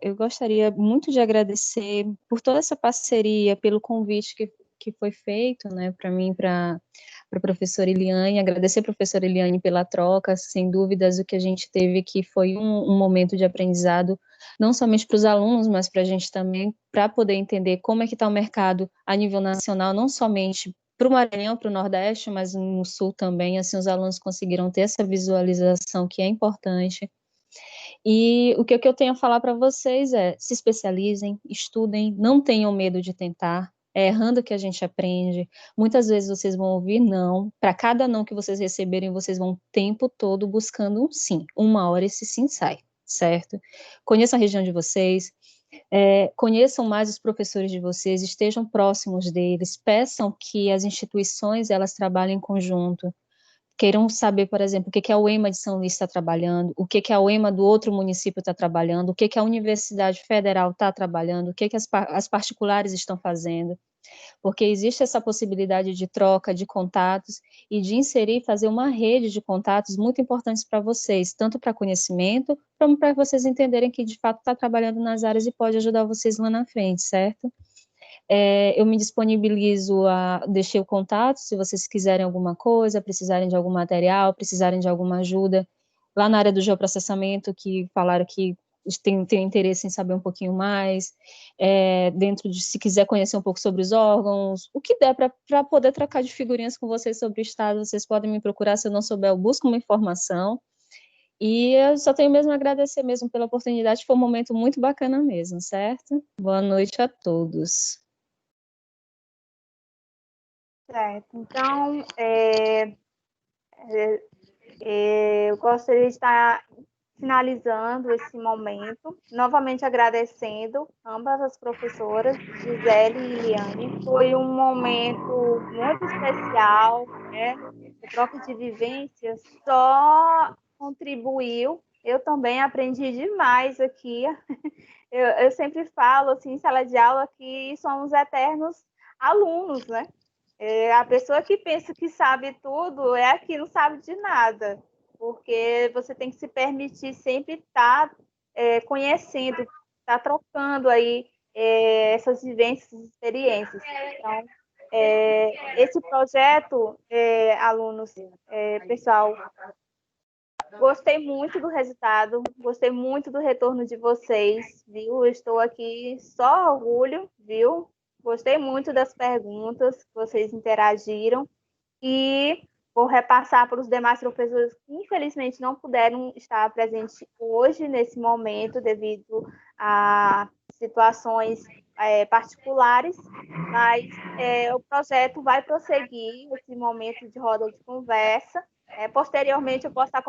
Eu gostaria muito de agradecer por toda essa parceria, pelo convite que foi feito, né, para mim, para a professora Eliane, agradecer a professora Eliane pela troca, sem dúvidas o que a gente teve aqui foi um momento de aprendizado, não somente para os alunos, mas para a gente também, para poder entender como é que está o mercado a nível nacional, não somente para o Maranhão, para o Nordeste, mas no Sul também, assim, os alunos conseguiram ter essa visualização que é importante. E o que eu tenho a falar para vocês é, se especializem, estudem, não tenham medo de tentar, é errando que a gente aprende. Muitas vezes vocês vão ouvir não, para cada não que vocês receberem, vocês vão o tempo todo buscando um sim, uma hora esse sim sai, certo? Conheçam a região de vocês, conheçam mais os professores de vocês, estejam próximos deles, peçam que as instituições, elas trabalhem em conjunto, queiram saber, por exemplo, o que a UEMA de São Luís está trabalhando, o que a UEMA do outro município está trabalhando, o que a Universidade Federal está trabalhando, o que as particulares estão fazendo, porque existe essa possibilidade de troca de contatos e de inserir, fazer uma rede de contatos muito importantes para vocês, tanto para conhecimento, como para vocês entenderem que, de fato, está trabalhando nas áreas e pode ajudar vocês lá na frente, certo? Eu me disponibilizo deixei o contato, se vocês quiserem alguma coisa, precisarem de algum material, precisarem de alguma ajuda, lá na área do geoprocessamento, que falaram que tem interesse em saber um pouquinho mais, se quiser conhecer um pouco sobre os órgãos, o que der para poder trocar de figurinhas com vocês sobre o Estado, vocês podem me procurar, se eu não souber, eu busco uma informação, e eu só tenho mesmo a agradecer mesmo pela oportunidade, foi um momento muito bacana mesmo, certo? Boa noite a todos. Certo. Então, eu gostaria de estar finalizando esse momento, novamente agradecendo ambas as professoras, Gisele e Eliane. Foi um momento muito especial, né? A troca de vivências só contribuiu. Eu também aprendi demais aqui. Eu sempre falo, assim, em sala de aula, que somos eternos alunos, né? A pessoa que pensa que sabe tudo é a que não sabe de nada, porque você tem que se permitir sempre estar conhecendo, estar trocando aí essas vivências, experiências. Então, esse projeto, alunos, pessoal, gostei muito do resultado, gostei muito do retorno de vocês, viu? Eu estou aqui só orgulho, viu? Gostei muito das perguntas que vocês interagiram e Vou repassar para os demais professores que, infelizmente, não puderam estar presentes hoje, nesse momento, devido a situações particulares, mas o projeto vai prosseguir esse momento de roda de conversa. Posteriormente, eu posso estar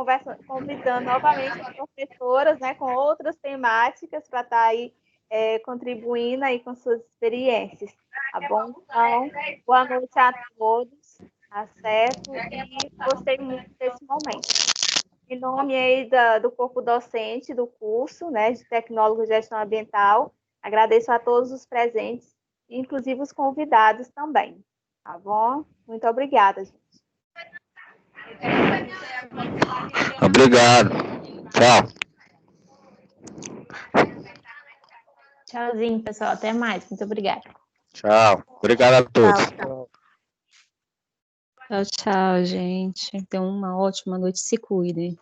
convidando novamente as professoras, né, com outras temáticas para estar aí contribuindo aí com suas experiências, tá bom? Então, boa noite a todos, tá certo? E gostei muito desse momento. Em nome aí do corpo docente do curso, né, de Tecnólogo de Gestão Ambiental, agradeço a todos os presentes, inclusive os convidados também, tá bom? Muito obrigada, gente. Obrigado. Tchau. Tchauzinho, pessoal. Até mais. Muito obrigada. Tchau. Obrigado a todos. Tchau, tchau, gente. Tenham uma ótima noite. Se cuidem.